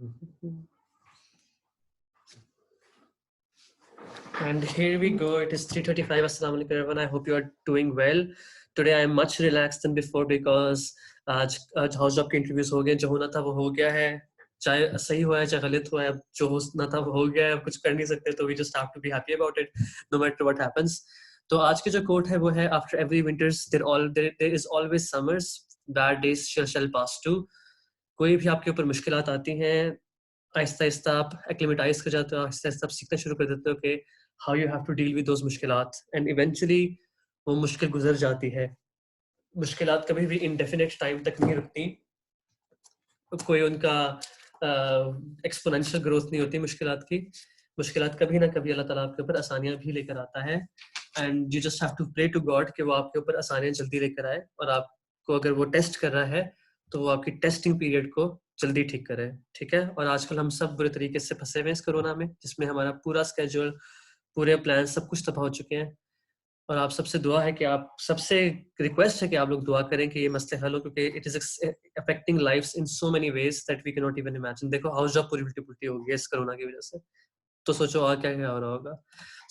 And here we go. It is 3:35. Assalamu alaikum everyone. I hope you are doing well. Today I am much relaxed than before because आज house job के interviews हो गए. जो होना था वो हो गया है. चाहे सही हुआ है चाहे गलत हुआ है, जो होना था वो हो गया है. अब कुछ कर नहीं सकते, तो we just have to be happy about it, no matter what happens. तो आज की जो कोट है वो है after every winters there is always summers. Bad days shall pass too. कोई भी आपके ऊपर मुश्किलात आती हैं, आहिस्ता आहिस्ता आप एक्लिमेटाइज कर जाते हो, आहिस्ता आहिस्ता आप सीखना शुरू कर देते हो कि how you have to deal with those मुश्किलात, एंड इवेंचुअली वो मुश्किल गुजर जाती है. मुश्किलात कभी भी इंडेफिनिट टाइम तक नहीं रुकती, कोई उनका एक्सपोनेंशियल ग्रोथ नहीं होती मुश्किलात की. मुश्किलात कभी ना कभी अल्लाह ताला आपके ऊपर आसानियां भी लेकर आता है, and you just have to pray to God कि वो आपके ऊपर आसानियां जल्दी लेकर आए, और आपको अगर वो टेस्ट कर रहा है तो वो आपकी टेस्टिंग पीरियड को जल्दी ठीक करे. ठीक है. और आजकल हम सब बुरे तरीके से फंसे हुए हैं इस कोरोना में, जिसमें हमारा पूरा स्केड्यूल, पूरे प्लान सब कुछ तबाह हो चुके हैं. और आप सबसे दुआ है कि आप सबसे रिक्वेस्ट है कि आप लोग दुआ करें कि ये मसले हल हो, क्योंकि it is affecting lives in so many ways that we can not even imagine. देखो हाउस जॉब पूरी उल्टी पुल्टी हो गई है इस कोरोना की वजह से, तो सोचो और क्या क्या हो रहा होगा.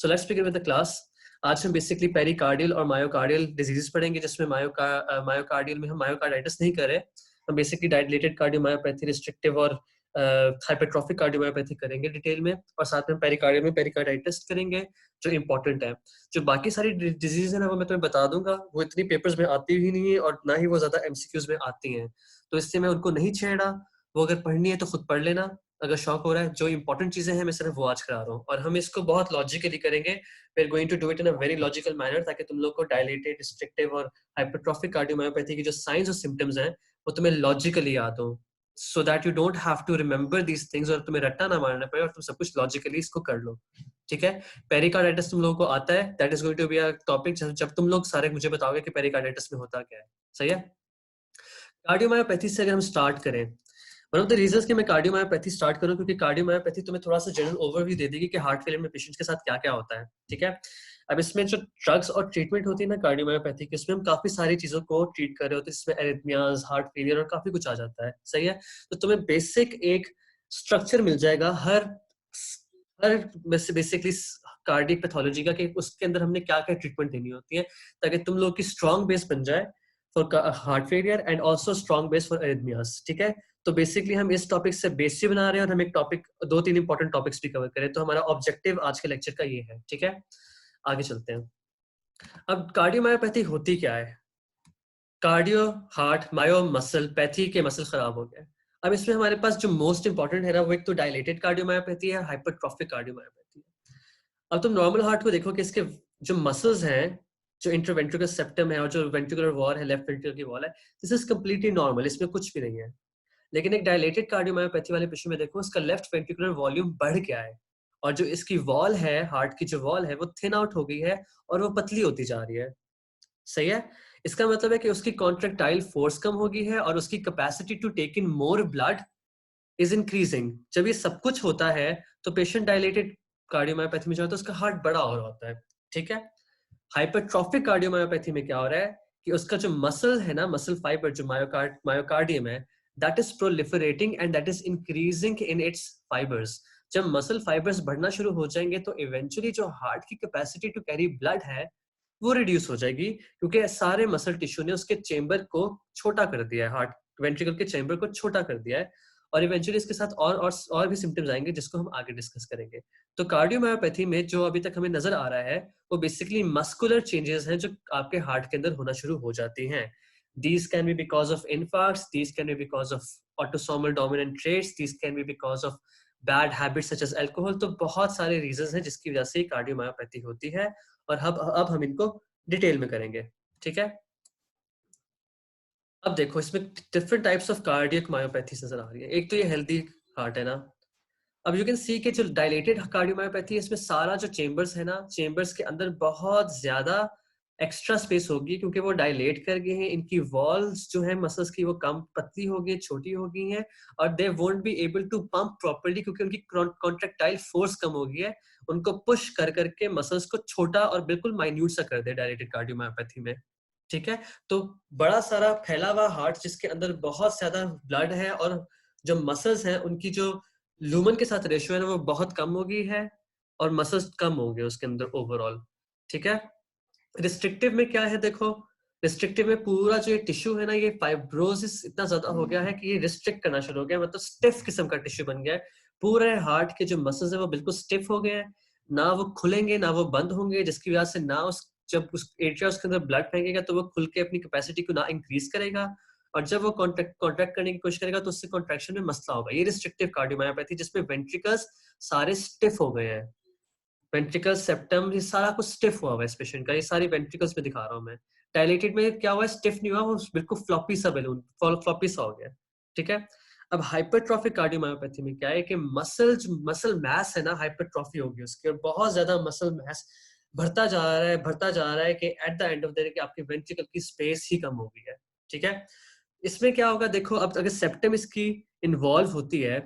So let's begin with the class. आज हम बेसिकली पेरिकार्डियल और मायोकार्डियल डिजीजेस पढ़ेंगे, जिसमें मायोकार्डियल में हम मायोकार्डाइटिस नहीं करें. हम बेसिकली डायलेटेड कार्डियोमायोपैथी, रिस्ट्रिक्टिव और हाइपरट्रॉफिक कार्डियोमायोपैथी करेंगे डिटेल में, और साथ में पेरिकार्डियल में पेरिकार्डाइटिस करेंगे जो इंपॉर्टेंट है. जो बाकी सारी डिजीज है ना वो मैं तुम्हें बता दूंगा, वो इतनी पेपर्स में आती ही नहीं है और ना ही वो ज्यादा एमसीक्यूज में आती हैं, तो इससे मैं उनको नहीं छेड़ा. वो अगर पढ़नी है तो खुद पढ़ लेना अगर शौक हो रहा है. जो इंपॉर्टेंट चीजें हैं मैं सिर्फ वो आज करा रहा हूँ, और हम इसको बहुत लॉजिकली करेंगे. We are going to do it in a very logical manner, ताकि तुम लोग को डायलेटेड, रिस्ट्रिक्टिव और हाइपरट्रॉफिक कार्डियोमायोपैथी की जो साइंस और सिम्टम्स हैं वो तुम्हें लॉजिकली याद हो, so that you don't have to remember these things, और तुम्हें रट्टा ना मारना पड़े, और तुम सब कुछ लॉजिकली इसको कर लो. ठीक है. पेरिकार्डाइटिस तुम लोगों को आता है, that is going to be a topic जब तुम लोग सारे मुझे बताओगे कि पेरिकार्डाइटिस में होता क्या है. सही है. कार्डियोमायोपैथी से अगर हम स्टार्ट करें, वन ऑफ द रीजंस कि मैं कार्डियोमायोपैथी स्टार्ट करूं, क्योंकि कार्डियोमायोपैथी तुम्हें थोड़ा सा जनरल ओवरव्यू दे देगी कि हार्ट फेलियर में पेशेंट्स के साथ क्या क्या होता है. ठीक है. अब इसमें जो ड्रग्स और ट्रीटमेंट होती है ना कार्डियोमायोपैथी की, उसमें हम काफी सारी चीजों को ट्रीट कर रहे होते हैं, जिसमें एरिथमियाज, हार्ट फेलियर और काफी कुछ आ जाता है. सही है. तो तुम्हें बेसिक एक स्ट्रक्चर मिल जाएगा हर बेसिकली कार्डियक पैथोलॉजी का, कि उसके अंदर हमने क्या क्या ट्रीटमेंट देनी होती है, ताकि तुम लोग की स्ट्रॉन्ग बेस बन जाए for heart failure and also strong base for arrhythmias. ठीक है. तो बेसिकली हम इस टॉपिक से बेस बना रहे हैं, और हम एक टॉपिक, 2-3 इंपॉर्टेंट टॉपिक्स भी कवर करें. तो हमारा ऑब्जेक्टिव आज के लेक्चर का ये है. ठीक है. आगे चलते हैं. अब कार्डियोमायोपैथी होती क्या है? कार्डियो हार्ट, मायो मसल, पैथी के मसल खराब हो गए. अब इसमें हमारे पास जो मोस्ट इंपॉर्टेंट है ना, वो एक तो डायलेटेड कार्डियोमायोपैथी है, हाइपरट्रॉफिक कार्डियोमायोपैथी है. अब तुम नॉर्मल हार्ट को देखो कि इसके जो मसल्स हैं, जो इंटरवेंट्रिकुलर सेप्टम है और जो वेंट्रिकुलर वॉल है, लेफ्ट वेंट्रिकल की वॉल है, दिस इज कंप्लीटली नॉर्मल, इसमें कुछ भी नहीं है. लेकिन एक डायलेटेड कार्डियोमायोपैथी वाले पेशेंट में देखो, इसका लेफ्ट वेंट्रिकुलर वॉल्यूम बढ़ गया है, और जो इसकी वॉल है, हार्ट की जो वॉल है, वो थिन आउट हो गई है और वो पतली होती जा रही है. सही है. इसका मतलब है कि उसकी कॉन्ट्रैक्टाइल फोर्स कम हो गई है, और उसकी capacity to take in more blood is increasing. जब ये सब कुछ होता है तो पेशेंट डायलेटेड कार्डियोमायोपैथी में जो होता है उसका हार्ट बड़ा हो रहा होता है. ठीक है. हाइपरट्रॉफिक कार्डियोमायोपैथी में क्या हो रहा है कि उसका जो मसल है ना, मसल फाइबर, जो मायोकार्डियम है, that is proliferating and that is increasing in its fibres. जब मसल फाइबर्स बढ़ना शुरू हो जाएंगे तो इवेंचुअली जो हार्ट की कैपेसिटी टू कैरी ब्लड है वो रिड्यूस हो जाएगी, क्योंकि सारे मसल टिश्यू ने उसके चेंबर को छोटा कर दिया है, हार्ट वेंट्रिकल के चेंबर को छोटा कर दिया है. और इवेंचुअली इसके साथ और भी सिम्टम्स आएंगे, जिसको हम आगे डिस्कस करेंगे. तो कार्डियोमायोपैथी में जो अभी तक हमें नजर आ रहा है वो बेसिकली मस्कुलर चेंजेस हैं, जो आपके हार्ट के अंदर होना शुरू हो जाती हैं. These can be because of infarcts, these can be because of autosomal dominant traits, these can be because of bad habits such as alcohol. तो बहुत सारे रीजंस हैं जिसकी वजह से कार्डियोमायोपैथी होती है, और अब हम इनको डिटेल में करेंगे. ठीक है. अब देखो इसमें different types of cardiac myopathy नजर आ रही है. एक तो ये हेल्दी हार्ट है ना. अब यू कैन सी कि जो डायलेटेड कार्डियोमायोपैथी है, इसमें सारा जो चेंबर्स है ना, चेंबर्स के अंदर बहुत ज्यादा एक्स्ट्रा स्पेस होगी, क्योंकि वो डायलेट कर गए हैं. इनकी वॉल्स जो है मसल्स की, वो कम पतली हो गई, छोटी हो गई हैं, और they won't be able to pump properly, क्योंकि उनकी कॉन्ट्रैक्टाइल फोर्स कम हो गई है. उनको पुश कर करके मसल्स को छोटा और बिल्कुल माइन्यूट सा कर दे डायलेटेड कार्डियोमायोपैथी में. ठीक है. तो बड़ा सारा फैला हुआ हार्ट जिसके अंदर बहुत ज्यादा ब्लड है और जो मसल्स हैं उनकी जो लूमन के साथ रेशियो है ना वो बहुत कम हो गई है और मसल्स कम हो गए उसके अंदर ओवरऑल, ठीक है। रिस्ट्रिक्टिव में क्या है देखो, रिस्ट्रिक्टिव में पूरा जो ये टिश्यू है ना ये फाइब्रोसिस इतना ज्यादा हो गया है कि ये रिस्ट्रिक्ट करना शुरू हो गया, मतलब स्टिफ किस्म का टिश्यू बन गया है। पूरे हार्ट के जो मसल्स है वो बिल्कुल स्टिफ हो गए हैं, ना वो खुलेंगे ना वो बंद होंगे, जिसकी वजह से ना उस जब उस एट्रिया उसके अंदर ब्लड फेंकेगा तो वो खुल के अपनी कैपेसिटी को ना इंक्रीज करेगा, और जब वो कॉन्ट्रैक्ट करने की कोशिश करेगा तो उससे कॉन्ट्रैक्शन में मसला होगा। ये रिस्ट्रिक्टिव कार्डियोमायोपैथी जिसमें वेंट्रिकल्स सारे स्टिफ हो गए हैं, वेंट्रिकल सेप्टम ये सारा कुछ स्टिफ हुआ हुआ है इस पेशेंट का, ये सारी वेंट्रिकल्स में दिखा रहा हूँ मैं। डायलेटेड में क्या हुआ है, स्टिफ नहीं हुआ, वो बिल्कुल फ्लॉपी सा बैलून, फ्लॉपी सा हो गया, ठीक है। अब हाइपरट्रॉफिक कार्डियोमायोपैथी में क्या है कि मसल मैस है ना हाइपरट्रॉफी होगी उसकी, और बहुत ज्यादा मसल मैस बढ़ता जा रहा है कि at the end of the day कि आपकी वेंट्रिकल की स्पेस ही कम हो गई है, ठीक है। इसमें क्या होगा देखो, अब अगर सेप्टम इसकी इन्वॉल्व होती है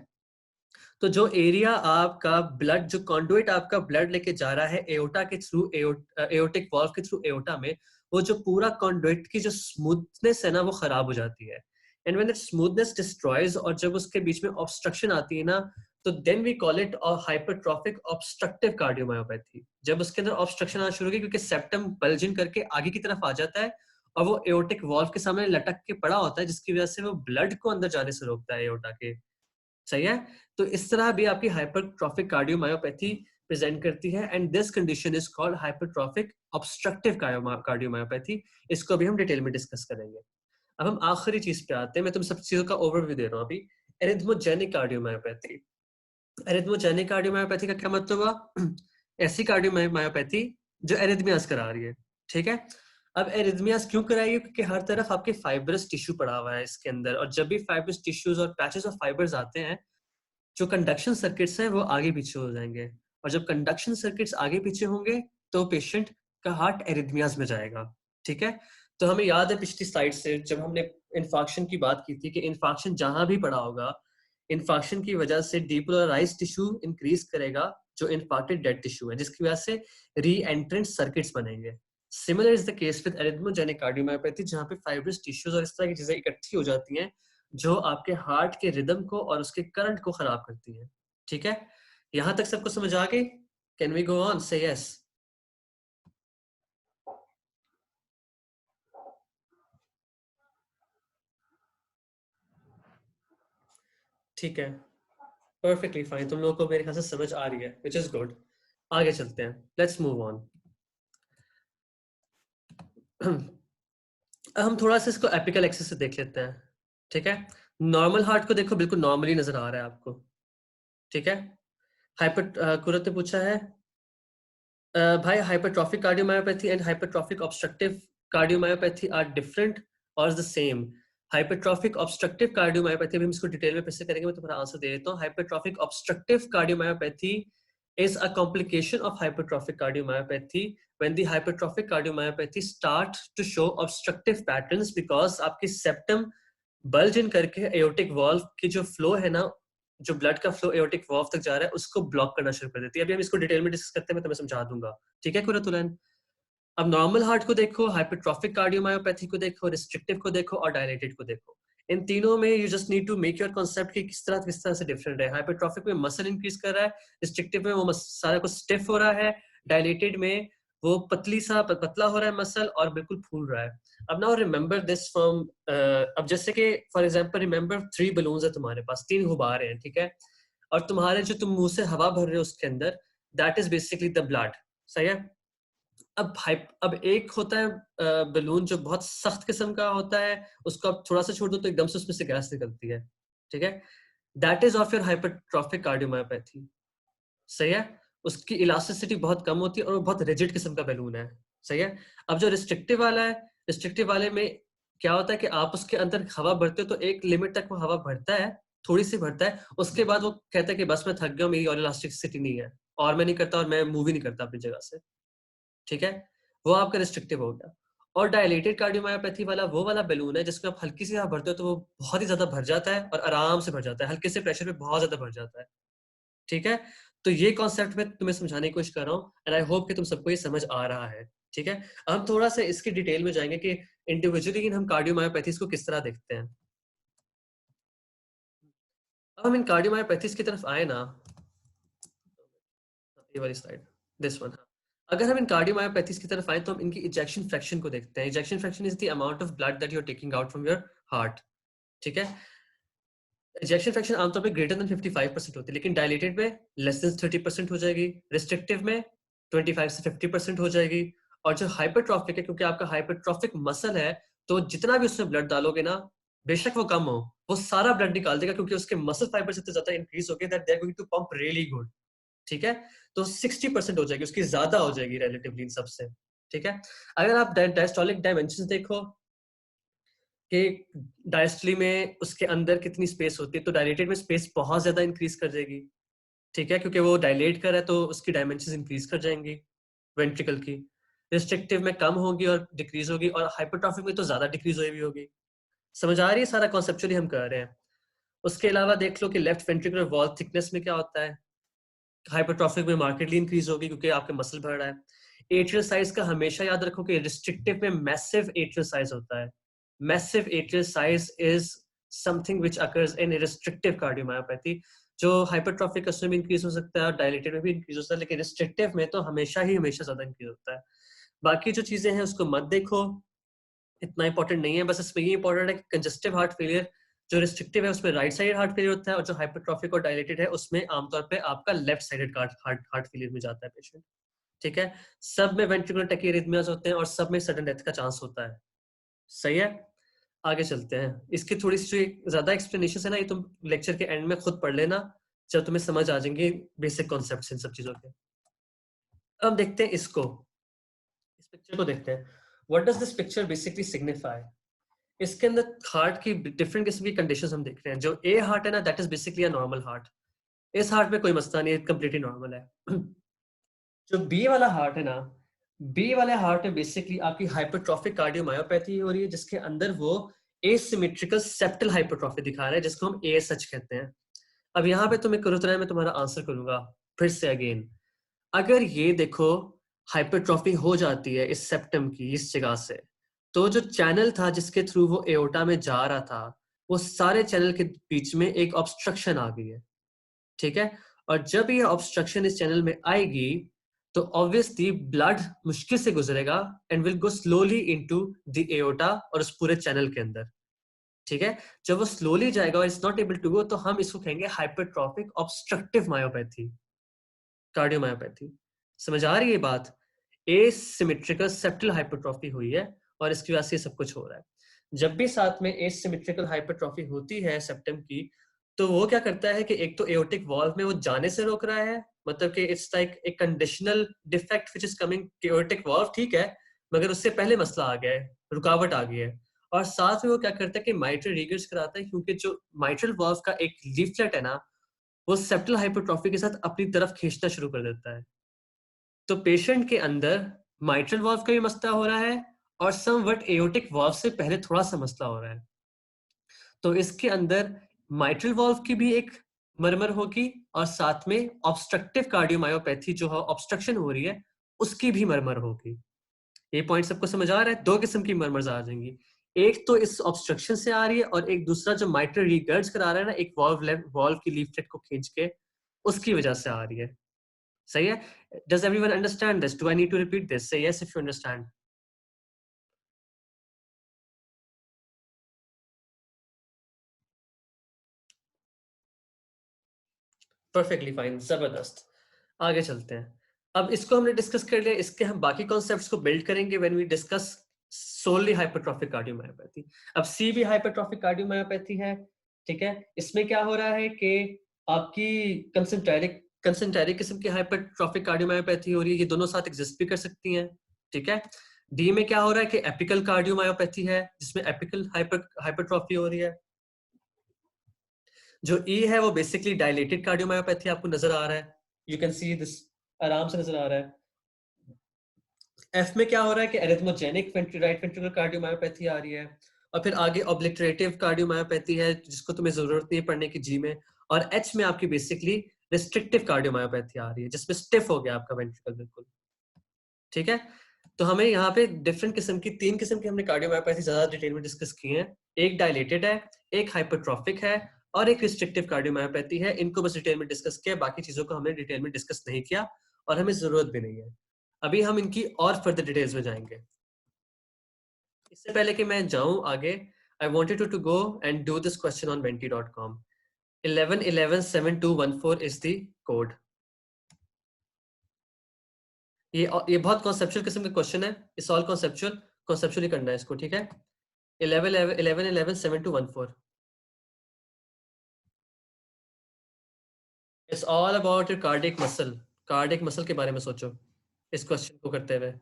तो जो एरिया आपका ब्लड, जो कॉन्डुइट आपका ब्लड लेके जा रहा है एओटा के थ्रू, एओटिक वाल्व के थ्रू एओटा में, वो जो पूरा कॉन्डुइट की जो स्मूथनेस है ना वो खराब हो जाती है। And when that smoothness destroys और जब उसके बीच में ऑब्स्ट्रक्शन आती है ना, तो then we call it hypertrophic obstructive cardiomyopathy. जब उसके अंदर ऑब्स्ट्रक्शन आना शुरू होगी क्योंकि सेप्टम बल्जिंग करके आगे की तरफ आ जाता है और वो एओटिक वाल्व के सामने लटक के पड़ा होता है, जिसकी वजह से वो ब्लड को अंदर जाने से रोकता है एओटा के, सही है। तो इस तरह भी आपकी हाइपरट्रॉफिक कार्डियोमायोपैथी प्रेजेंट करती है, and this condition is called hypertrophic obstructive cardiomyopathy. इसको भी हम डिटेल में डिस्कस करेंगे। अब हम आखिरी चीज पे आते हैं, मैं तुम सब चीजों का ओवरव्यू दे रहा हूँ अभी। Arrhythmogenic cardiomyopathy. एरिथमोजेनिक कार्डियोमायोपैथी का क्या मतलब हुआ? ऐसी कार्डियोमायोपैथी जो एरिथमियास करा रही है, ठीक है। अब एरिथमियास क्यों कराई है? क्योंकि हर तरफ आपके फाइब्रस टिश्यू पड़ा हुआ है इसके अंदर, और जब भी फाइब्रस टिश्यूज और पैचेस ऑफ फाइबर्स आते हैं, जो कंडक्शन सर्किट्स हैं वो आगे पीछे हो जाएंगे, और जब कंडक्शन सर्किट्स आगे पीछे होंगे तो पेशेंट का हार्ट एरिथमियास में जाएगा, ठीक है। तो हमें याद है पिछली स्लाइड से जब हमने इन्फार्क्शन की बात की थी कि इन्फार्क्शन जहां भी पड़ा होगा, इन्फार्क्शन की वजह से डीपोलराइज्ड टिश्यू इंक्रीज करेगा जो इन्फार्क्टेड डेड टिश्यू है, जिसकी वजह से री एंट्रेंट सर्किट्स बनेंगे। Similar is the case with arrhythmogenic cardiomyopathy, जहां पे फाइब्रस टिश्यूज और इस तरह की चीजें इकट्ठी हो जाती हैं जो आपके हार्ट के रिदम को और उसके करंट को खराब करती है, ठीक है। यहां तक सबको समझ आ गई? Can we go on? Say yes. ठीक है, परफेक्टली फाइन, तुम लोगों को मेरे ख्याल से समझ आ रही है, विच इज गुड। आगे चलते हैं, लेट्स मूव ऑन। हम थोड़ा सा इसको एपिकल एक्सिस से देख लेते हैं, ठीक है। नॉर्मल हार्ट को देखो, बिल्कुल नॉर्मली नजर आ रहा है आपको, ठीक है। हाइपर कुरत ने पूछा है भाई, hypertrophic cardiomyopathy and hypertrophic obstructive cardiomyopathy are different or is the same? Hypertrophic obstructive cardiomyopathy, अभी हम इसको डिटेल में फिर से करेंगे, मैं तुम्हारा आंसर दे देता हूँ। Hypertrophic obstructive cardiomyopathy is a complication of hypertrophic cardiomyopathy when the hypertrophic cardiomyopathy start to show obstructive patterns because आपकी septum bulge in करके aortic valve की जो flow है ना, जो ब्लड का फ्लो एओर्टिक वाल्व तक जा रहा है उसको ब्लॉक करना शुरू कर देती है। अभी हम इसको डिटेल में डिस्कस करते हैं, मैं तुम्हें समझा दूंगा, ठीक है कुरतुलैन। अब नॉर्मल हार्ट को देखो, हाइपरट्रॉफिक कार्डियोमायोपैथी को देखो, रिस्ट्रिक्टिव को देखो और डायलेटेड को देखो। इन तीनों में you just need to make your concept कि किस तरह से डिफरेंट है। हाइपरट्रॉफिक में मसल इंक्रीज कर रहा है, रिस्ट्रिक्टिव में वो सारा कुछ स्टिफ हो रहा है, डायलेटेड में वो पतला हो रहा है मसल और बिल्कुल फूल रहा है। अब नाउ रिमेंबर दिस फ्रॉम, अब जैसे कि फॉर एग्जांपल रिमेंबर 3 बलून्स है तुम्हारे पास, 3 गुब्बारे हैं, ठीक है। और तुम्हारे जो तुम मुंह से हवा भर रहे हो उसके अंदर, that is basically the blood, सही है। अब एक होता है बलून जो बहुत सख्त किस्म का होता है, उसको आप थोड़ा सा छोड़ दो तो एकदम से उसमें से गैस निकलती है, ठीक है। That is of your hypertrophic cardiomyopathy, सही है। उसकी इलास्टिसिटी बहुत कम होती है और वो बहुत रिजिड किस्म का बैलून है, सही है। अब जो रिस्ट्रिक्टिव वाला है, रिस्ट्रिक्टिव वाले में क्या होता है कि आप उसके अंदर हवा भरते हो तो एक लिमिट तक वो हवा भरता है, थोड़ी सी भरता है, उसके बाद वो कहता है कि बस मैं थक गया, मेरी और इलास्टिसिटी नहीं है और मैं नहीं करता और मैं मूव ही नहीं करता अपनी जगह से, ठीक है। वो आपका रिस्ट्रिक्टिव हो गया। और डायलेटेड कार्डियोमायोपैथी वाला वो वाला बैलून है जिसमें आप हल्की सी हवा भरते हो तो वो बहुत ही ज्यादा भर जाता है और आराम से भर जाता है, हल्के से प्रेशर पे बहुत ज्यादा भर जाता है, ठीक है। तो ये कॉन्सेप्ट मैं तुम्हें समझाने की कोशिश कर रहा हूँ एंड आई होप कि तुम सबको ये समझ आ रहा है, ठीक है। हम थोड़ा सा इसकी डिटेल में जाएंगे कि इंडिविजुअली हम कार्डियोमायोपैथीज को किस तरह देखते हैं। अब हम इन कार्डियोमायोपैथीज की तरफ आए ना, ये वाली स्लाइड, दिस वन। अगर हम इन कार्डियोमायोपैथीज की तरफ आए तो हम इनकी इजेक्शन फ्रैक्शन को देखते हैं। Ejection fraction is the amount of blood that you are taking out from your heart, ठीक है। इजेक्शन फ्रैक्शन आमतौर पे ग्रेटर देन 55% होती है, लेकिन डायलेटेड में लेस देन 30% हो जाएगी, रिस्ट्रिक्टिव में 25 से 50% हो जाएगी। और जो हाइपरट्रॉफिक है, क्योंकि आपका हाइपरट्रॉफिक मसल है, तो जितना भी उसमें ब्लड डालोगे ना, बेशक वो कम हो, वो सारा ब्लड निकाल देगा, क्योंकि उसके मसल फाइबर्स इतने ज्यादा इंक्रीज हो गए that they are going to pump really good, ठीक है। तो 60% हो जाएगी, उसकी ज्यादा हो जाएगी रिलेटिवली इन सबसे, ठीक है। अगर आप डायस्टोलिक डायमेंशन देखो कि डायस्टली में उसके अंदर कितनी स्पेस होती है, तो डायलेटेड में स्पेस बहुत ज्यादा इंक्रीज कर जाएगी, ठीक है, क्योंकि वो डायलेट कर रहा है तो उसकी डायमेंशन इंक्रीज कर जाएंगी वेंट्रिकल की। रिस्ट्रिक्टिव में कम होगी और डिक्रीज होगी, और हाइपरट्रॉफिक में तो ज्यादा डिक्रीज हुई भी होगी। समझ आ रही है सारा कॉन्सेप्चुअली हम कर रहे हैं। उसके अलावा देख लो कि लेफ्ट वेंट्रिकुलर वॉल थिकनेस में क्या होता है, हाइपरट्रॉफिक में मार्केटली इंक्रीज होगी क्योंकि आपके मसल बढ़ रहा है। एट्रियल साइज का हमेशा याद रखो कि रिस्ट्रिक्टिव में मैसिव एट्रियल साइज होता है। Massive atrial size is something which occurs in restrictive cardiomyopathy. जो हाइपरट्रॉफिक उसमें भी इंक्रीज हो सकता है और डायलेटेड में भी इंक्रीज हो सकता है, लेकिन रिस्ट्रिक्टिव में तो हमेशा ज्यादा इंक्रीज होता है। बाकी जो चीजें हैं उसको मत देखो, इतना इंपॉर्टेंट नहीं है। बस इसमें ये इंपॉर्टेंट है कि कंजस्टिव हार्ट फेलियर जो रिस्ट्रिक्टिव है उसमें राइट साइड हार्ट फेलियर होता है, और जो हाइपरट्रॉफिक और डायलेटेड है उसमें आमतौर पे आपका लेफ्ट साइडेड हार्ट फेलियर में जाता है पेशेंट, ठीक है। सब में वेंट्रिकुलर टैकियारिथमियाज होते हैं और सब में सडन डेथ का चांस होता है, सही है। आगे चलते हैं। इसकी थोड़ी सी ज्यादा एक्सप्लेनेशन है ना, ये तुम लेक्चर के एंड में खुद पढ़ लेना जब तुम्हें समझ आ जाएंगे बेसिक कॉन्सेप्ट्स इन सब चीजों के। अब देखते हैं इसको, इस पिक्चर को देखते हैं। What does this picture basically signify. इसके अंदर हार्ट की डिफरेंट किस्म की कंडीशंस हम देख रहे हैं। जो ए हार्ट है ना, that is basically a normal heart. इस हार्ट में कोई मसला नहीं है, कंप्लीटली नॉर्मल है। जो बी वाला हार्ट है ना, बी वाले हार्ट में बेसिकली आपकी हाइपरट्रॉफिक कार्डियोमायोपैथी हो रही है, जिसके अंदर वो एसिमेट्रिकल सेप्टल हाइपरट्रॉफी दिखा रहा है, जिसको हम एएसएच कहते हैं। अब यहाँ पे तुम्हें करो तो मैं तुम्हारा आंसर करूंगा फिर से अगेन। अगर ये देखो हाइपरट्रॉफी हो जाती है इस सेप्टम की इस जगह से, तो जो चैनल था जिसके थ्रू वो एओर्टा में जा रहा था, वो सारे चैनल के बीच में एक ऑब्स्ट्रक्शन आ गई है, ठीक है। और जब ये ऑब्स्ट्रक्शन इस चैनल में आएगी तो ऑब्वियसली ब्लड मुश्किल से गुजरेगा and will go slowly into the aorta और उस पूरे चैनल के अंदर, ठीक है। जब वो स्लोली जाएगा और it's not able to go, तो हम इसको कहेंगे हाइपरट्रॉफिक ऑब्स्ट्रक्टिव मायोपैथी, कार्डियोमायोपैथी। समझ आ रही है बात। एसिमेट्रिकल सेप्टल हाइपरट्रॉफी हुई है और इसकी वजह से सब कुछ हो रहा है। जब भी साथ में एसिमेट्रिकल हाइपरट्रॉफी होती है सेप्टम की, तो वो क्या करता है कि एक तो एओर्टिक वाल्व में वो जाने से रोक रहा है, मतलब कि it's like a conditional defect which is coming. Aortic valve ठीक है, मगर उससे पहले मसला आ गया है, रुकावट आ गई है। और साथ में वो क्या करता है कि माइट्रल रीगर्स कराता है, क्योंकि जो माइट्रल वाल्व का एक लीफलेट है ना, वो सेप्टल हाइपरट्रॉफी के साथ अपनी तरफ खींचना शुरू कर देता है। तो पेशेंट के अंदर माइट्रल वाल्व का भी मसला हो रहा है और समवट एओर्टिक वाल्व से पहले थोड़ा सा मसला हो रहा है। तो इसके अंदर माइट्रल वाल्व की भी एक मरमर होगी और साथ में ऑब्स्ट्रक्टिव कार्डियोमायोपैथी जो है ऑब्स्ट्रक्शन हो रही है उसकी भी मरमर होगी। ये पॉइंट सबको समझ आ रहा है। दो किस्म की मरमर आ जाएंगी, एक तो इस ऑब्स्ट्रक्शन से आ रही है और एक दूसरा जो माइट्रल रिगर्ज करा रहा है ना, एक वाल्व की लीफलेट को खींच के, उसकी वजह से आ रही है, सही है। Does everyone understand this? Do I need to repeat this? Say yes if you understand. Perfectly fine. जबरदस्त। आगे चलते हैं। अब इसको हमने डिस्कस कर लिया, इसके हम बाकी कॉन्सेप्ट्स को बिल्ड करेंगे when we discuss solely hypertrophic cardiomyopathy. अब सी भी हाइपरट्रॉफिक कार्डियोमायोपैथी है, ठीक है। इसमें क्या हो रहा है कि आपकी कंसेंट्रिक किस्म की हाइपरट्रॉफिक कार्डियोमायोपैथी हो रही है, ये दोनों साथ एग्जिस्ट भी कर सकती हैं, ठीक है। डी में क्या हो रहा है कि एपिकल कार्डियोमायोपैथी है, जिसमें एपिकल हाइपरट्रॉफी हो रही है। जो ई है वो बेसिकली डायलेटेड कार्डियोमायोपैथी आपको नजर आ रहा है, यू कैन सी दिस, आराम से नजर आ रहा है। एफ में क्या हो रहा है कि एरिथमोजेनिक राइट वेंट्रिकुलर कार्डियोमायोपैथी आ रही है। और फिर आगे ऑब्लिटरेटिव कार्डियोमायोपैथी है जिसको तुम्हें जरूरत नहीं है पढ़ने की, जी में। और एच में आपकी बेसिकली रिस्ट्रिक्टिव कार्डियोमायोपैथी आ रही है, जिसमें स्टिफ हो गया आपका वेंट्रिकल बिल्कुल, ठीक है। तो हमें यहाँ पे डिफरेंट किस्म की, तीन किस्म की हमने कार्डियोमायोपैथी ज्यादा डिटेल में डिस्कस की है। एक डायलेटेड है, एक हाइपरट्रॉफिक है, और एक रिस्ट्रिक्टिव कार्डियोमायोपैथी है। इनको बस डिटेल में डिस्कस किया, बाकी चीजों को हमने डिटेल में डिस्कस नहीं किया और हमें जरूरत भी नहीं है। अभी हम इनकी और फर्दर डिटेल्स में जाएंगे। इससे पहले कि मैं जाऊं आगे, I wanted to go and do this question on menti.com. 11117214 is the code. ये बहुत कॉन्सेप्चुअल किस्म का क्वेश्चन है। इट्स ऑल कॉन्सेप्चुअली करना है इसको, ठीक है। 11117214. It's all about your cardiac muscle. Cardiac muscle के बारे में सोचो इस क्वेश्चन को करते हुए।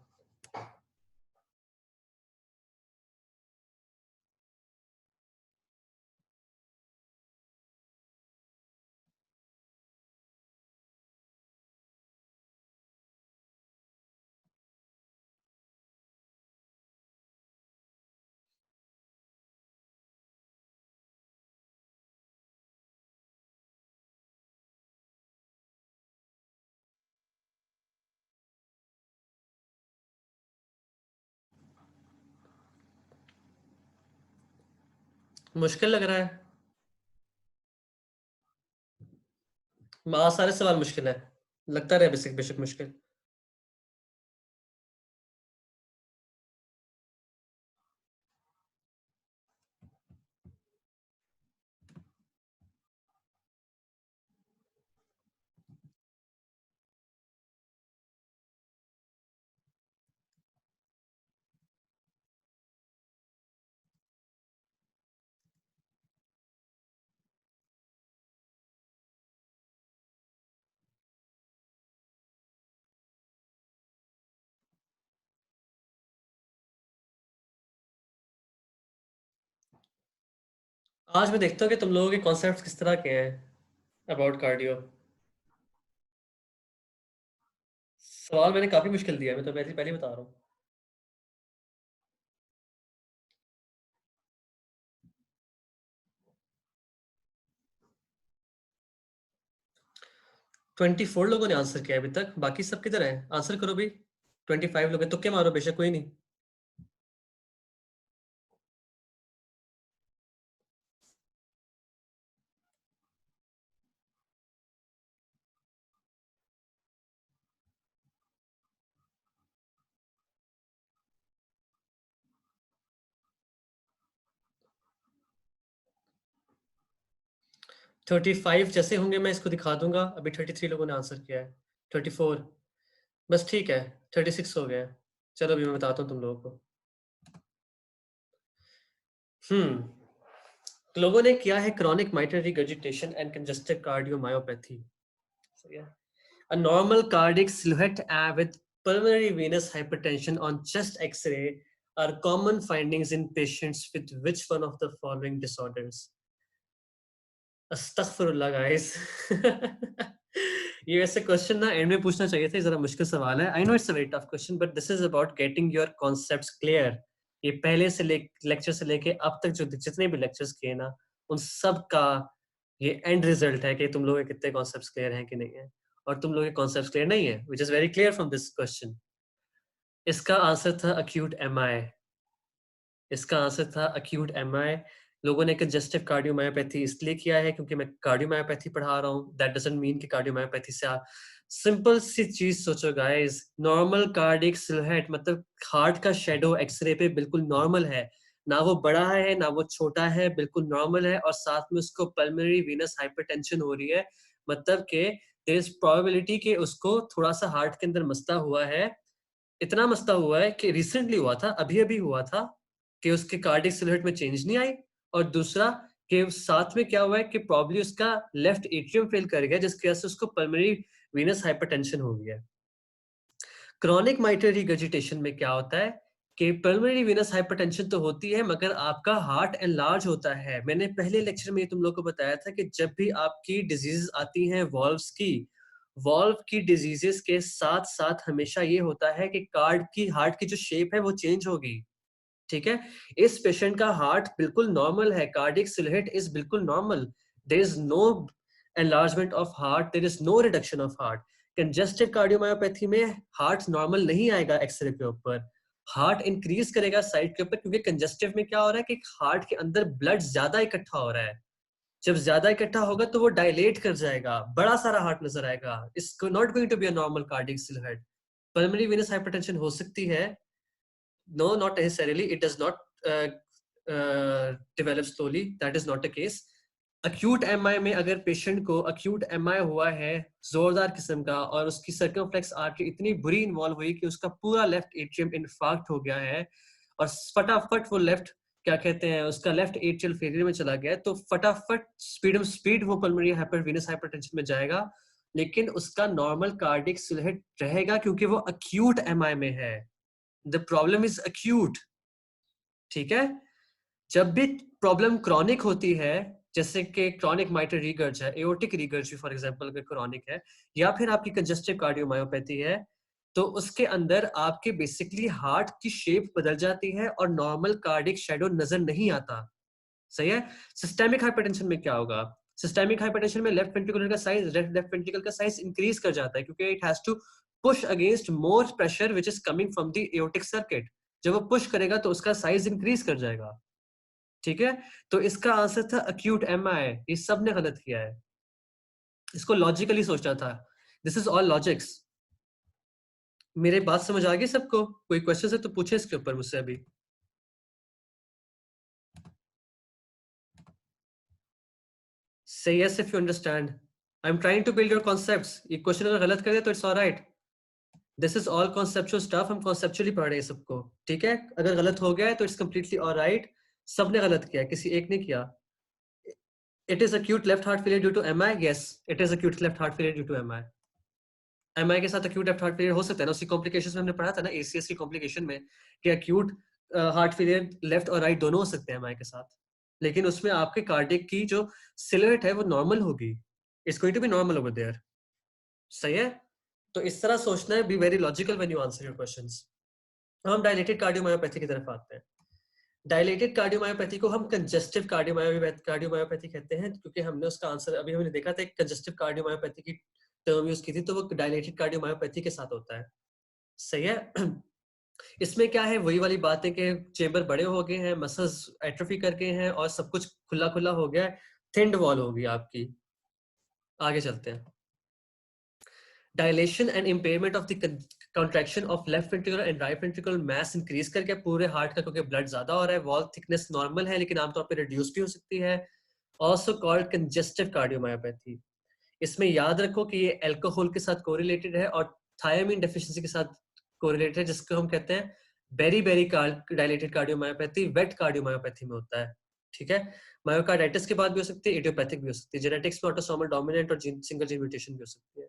मुश्किल लग रहा है? सारे सवाल मुश्किल है, लगता रहे बेसिक बेशक मुश्किल। आज मैं देखता हूँ कि तुम लोगों के कॉन्सेप्ट्स किस तरह के हैं अबाउट कार्डियो। सवाल मैंने काफी मुश्किल दिया है, मैं तो पहले पहले ही बता रहा हूँ। ट्वेंटी फोर लोगों ने आंसर किया है अभी तक, बाकी सब किधर है? आंसर करो भाई। 25 लोग हैं, तुक्के मारो बेशक, कोई नहीं। 35 जैसे होंगे मैं इसको दिखा दूंगा। अभी 33 लोगों ने आंसर किया है। 34, बस ठीक है। 36 हो गया। चलो अभी मैं बताता हूँ तुम लोगों को। लोगों ने किया है chronic mitral regurgitation and congestive cardiomyopathy. A normal cardiac silhouette with pulmonary venous hypertension on chest X-ray are common findings in patients with which one of the following disorders? अस्तगफिरुल्लाह गाइस। ये वैसे क्वेश्चन ना and में पूछना चाहिए था, जरा मुश्किल सवाल है। I know it's a very tough question but this is about getting your concepts clear. ये पहले से लेक्चर से लेके अब तक जो जितने भी लेक्चर्स किए ना, उन सब का ये एंड रिजल्ट है कि तुम लोगों के कितने कॉन्सेप्ट्स क्लियर हैं कि नहीं है। और तुम लोगों के कॉन्सेप्ट्स क्लियर नहीं है, which is very clear from this question. इसका आंसर था अक्यूट एमआई। इसका आंसर था अक्यूट एमआई। लोगों ने कंजेस्टिव कार्डियोमायोपैथी इसलिए किया है क्योंकि मैं कार्डियोमायोपैथी पढ़ा रहा हूँ। दैट डजंट मीन कि कार्डियोमायोपैथी से आप सिंपल सी चीज सोचो गाइस। नॉर्मल कार्डियक सिलहट मतलब हार्ट का शेडो एक्सरे पे बिल्कुल नॉर्मल है, ना वो बड़ा है ना वो छोटा है, बिल्कुल नॉर्मल है। और साथ में उसको पल्मोनरी वीनस हाइपरटेंशन हो रही है, मतलब कि देयर इज प्रोबेबिलिटी कि उसको थोड़ा सा हार्ट के अंदर मसला हुआ है। इतना मसला हुआ है कि रिसेंटली हुआ था, अभी अभी हुआ था, कि उसके कार्डियक सिलहट में चेंज नहीं आई। और दूसरा कि साथ में क्या हुआ है कि प्रॉब्ली उसका लेफ्ट एट्रियम फेल कर गया, जिसकी वजह से उसको पल्मोनरी वीनस हाइपरटेंशन हो गया है। क्रॉनिक माइट्रल रिगर्जिटेशन में क्या होता है कि पल्मोनरी वीनस हाइपरटेंशन तो होती है मगर आपका हार्ट एनलार्ज होता है। मैंने पहले लेक्चर में तुम लोग को बताया था कि जब भी आपकी डिजीज आती हैं वॉल्व की डिजीजेस के साथ साथ हमेशा ये होता है कि हार्ट की जो शेप है वो चेंज होगी। ठीक है, इस पेशेंट का हार्ट बिल्कुल नॉर्मल है, कार्डियक सिलहट इज बिल्कुल normal, there is no enlargement of heart, there is no reduction of heart. Congestive cardiomyopathy में हार्ट नॉर्मल नहीं आएगा एक्सरे के ऊपर, हार्ट इंक्रीज करेगा साइड के ऊपर, क्योंकि कंजेस्टिव में क्या हो रहा है कि हार्ट के अंदर ब्लड ज्यादा इकट्ठा हो रहा है। जब ज्यादा इकट्ठा होगा तो वो डायलेट कर जाएगा, बड़ा सारा हार्ट नजर आएगा, इसको not going to be a normal cardiac silhouette. Pulmonary venous hypertension हो सकती है, no not necessarily, it does not develop slowly, that is not a case. Acute MI में अगर पेशेंट को अक्यूट एमआई हुआ है जोरदार किस्म का और उसकी सर्कमफ्लेक्स आर्टरी इतनी बुरी इन्वॉल्व हुई कि उसका पूरा लेफ्ट एट्रियम इन्फार्क्ट हो गया है और फटाफट वो लेफ्ट क्या कहते हैं उसका लेफ्ट एट्रियल फेलियर में चला गया, तो फटाफट स्पीड वो पल्मोनरी हाइपरवेनस हाइपरटेंशन में जाएगा, लेकिन उसका नॉर्मल कार्डियक सिलहट रहेगा क्योंकि वो अक्यूट एमआई में है। द प्रॉब्लम इज अक्यूट, ठीक है। जब भी प्रॉब्लम क्रॉनिक होती है, जैसे कि क्रॉनिक माइटर रीगर्ज है, एओर्टिक रीगर्ज फॉर एग्जांपल अगर क्रॉनिक है, या फिर आपकी कंजेस्टिव कार्डियोमायोपैथी है, तो उसके अंदर आपके बेसिकली हार्ट की शेप बदल जाती है और नॉर्मल कार्डिक शेडो नजर नहीं आता। सही है। सिस्टेमिक हाइपरटेंशन में क्या होगा? सिस्टेमिक हाइपरटेंशन में लेफ्ट वेंट्रिकुलर का साइज, लेफ्ट वेंट्रिकल का साइज इंक्रीज कर जाता है क्योंकि it has to push against more pressure which is coming from the aortic circuit. जब वो पुश करेगा तो उसका साइज इंक्रीज कर जाएगा, ठीक है। तो इसका आंसर था अक्यूट एमआई। ये सब ने गलत किया है, इसको लॉजिकली सोचना था। This is all logics. मेरे बात समझ आ गई सबको? कोई क्वेश्चन है तो पूछे इसके ऊपर मुझसे अभी। Say yes if you understand. I'm trying to build your concepts. ये क्वेश्चन अगर गलत कर दे तो it's alright. This is all conceptual stuff, हम कॉन्सेप्चुअली पढ़ रहे हैं सबको, ठीक है। अगर गलत हो गया है तो इट्स कंप्लीटली ऑलराइट। सबने गलत किया, किसी एक ने किया। It is acute left heart failure due to MI, yes it is acute left heart failure due to MI। MI के साथ acute left heart failure हो सकता है ना, उसी कॉम्प्लिकेशन में हमने पढ़ा था ना एसीएस की कॉम्प्लिकेशन में कि acute हार्ट फेलियर लेफ्ट और राइट दोनों हो सकते हैं एमआई के साथ, लेकिन उसमें आपके कार्डियक की जो सिलहट है वो नॉर्मल होगी। It's going to be normal over there. सही है। तो इस तरह सोचना है, be very logical when you answer your questions. हम डायलेटेड कार्डियोमायोपैथी की तरफ आते हैं। डायलेटेड कार्डियोमायोपैथी को हम कंजेस्टिव कार्डियोमायोपैथी कहते हैं क्योंकि हमने उसका आंसर अभी हमने देखा था, कंजेस्टिव कार्डियोमायोपैथी की टर्म यूज की थी, तो वो डायलेटेड कार्डियोमायोपैथी के साथ होता है। सही है। इसमें क्या है, वही वाली बात है कि चेंबर बड़े हो गए हैं, मसल्स एट्रोफी कर गए हैं और सब कुछ खुला खुला हो गया है, थिंड वॉल होगी आपकी। आगे चलते हैं। Dilation and impairment of the contraction of left ventricular and right ventricular mass increase करके पूरे हार्ट का, क्योंकि ब्लड ज्यादा हो रहा है, वॉल थिकनेस नॉर्मल है लेकिन आमतौर पर रिड्यूस भी हो सकती है। Also called congestive cardiomyopathy. इसमें याद रखो कि ये अल्कोहल के साथ कोरिलेटेड है और थायमिन डेफिशिएंसी के साथ कोरिलेटेड है, जिसको हम कहते हैं beriberi dilated cardiomyopathy, wet cardiomyopathy में होता है, ठीक है। मायोकार्डाइटिस के बाद भी हो सकती है, इडियोपैथिक भी हो सकती है, जेनेटिक्स में ऑटोसोमल डोमिनेंट और सिंगल जीन म्यूटेशन भी हो सकती है।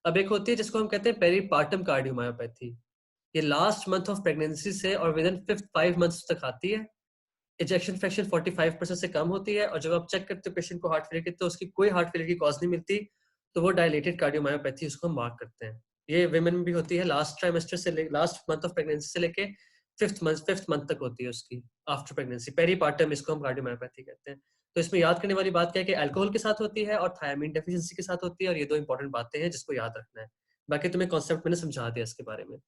अब एक होती है जिसको हम कहते हैं पेरीपार्टम कार्डियोमायोपैथी। ये लास्ट मंथ ऑफ प्रेगनेंसी से और विद इन 5 मंथ्स तक आती है। इजेक्शन फ्रैक्शन 45% से कम होती है और जब आप चेक करते हो पेशेंट को हार्ट फेलियर की तो उसकी कोई हार्ट फेलियर की कॉज नहीं मिलती, तो वो डायलेटेड कार्डियोमायोपैथी उसको मार्क करते हैं। ये विमेन में भी होती है, लास्ट ट्राइमेस्टर से लास्ट मंथ ऑफ प्रेगनेंसी से लेके फिफ्थ मंथ तक होती है उसकी आफ्टर प्रेगनेंसी। पेरीपार्टम इसको हम कार्डियोमायोपैथी कहते हैं। तो इसमें याद करने वाली बात क्या है कि अल्कोहल के साथ होती है और थायमिन डेफिशिएंसी के साथ होती है, और ये दो इंपॉर्टेंट बातें हैं जिसको याद रखना है। बाकी तुम्हें कॉन्सेप्ट मैंने समझा दिया इसके बारे में।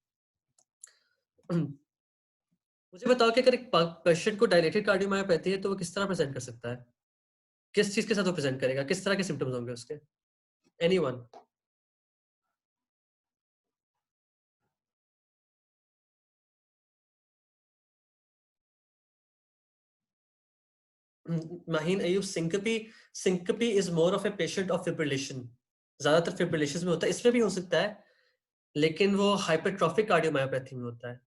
मुझे बताओ कि अगर एक पेशेंट को डायलेटेड कार्डियोमायोपैथी है तो वो किस तरह प्रेजेंट कर सकता है? किस चीज के साथ वो प्रेजेंट करेगा? किस तरह के सिम्टम्स होंगे उसके? Anyone? Maheen Ayub, syncope is more of a patient of fibrillation. ज्यादातर फिब्रिलेशन में होता है, इसमें भी हो सकता है, लेकिन वो हाइपरट्रॉफिक कार्डियोमायोपैथी में होता है।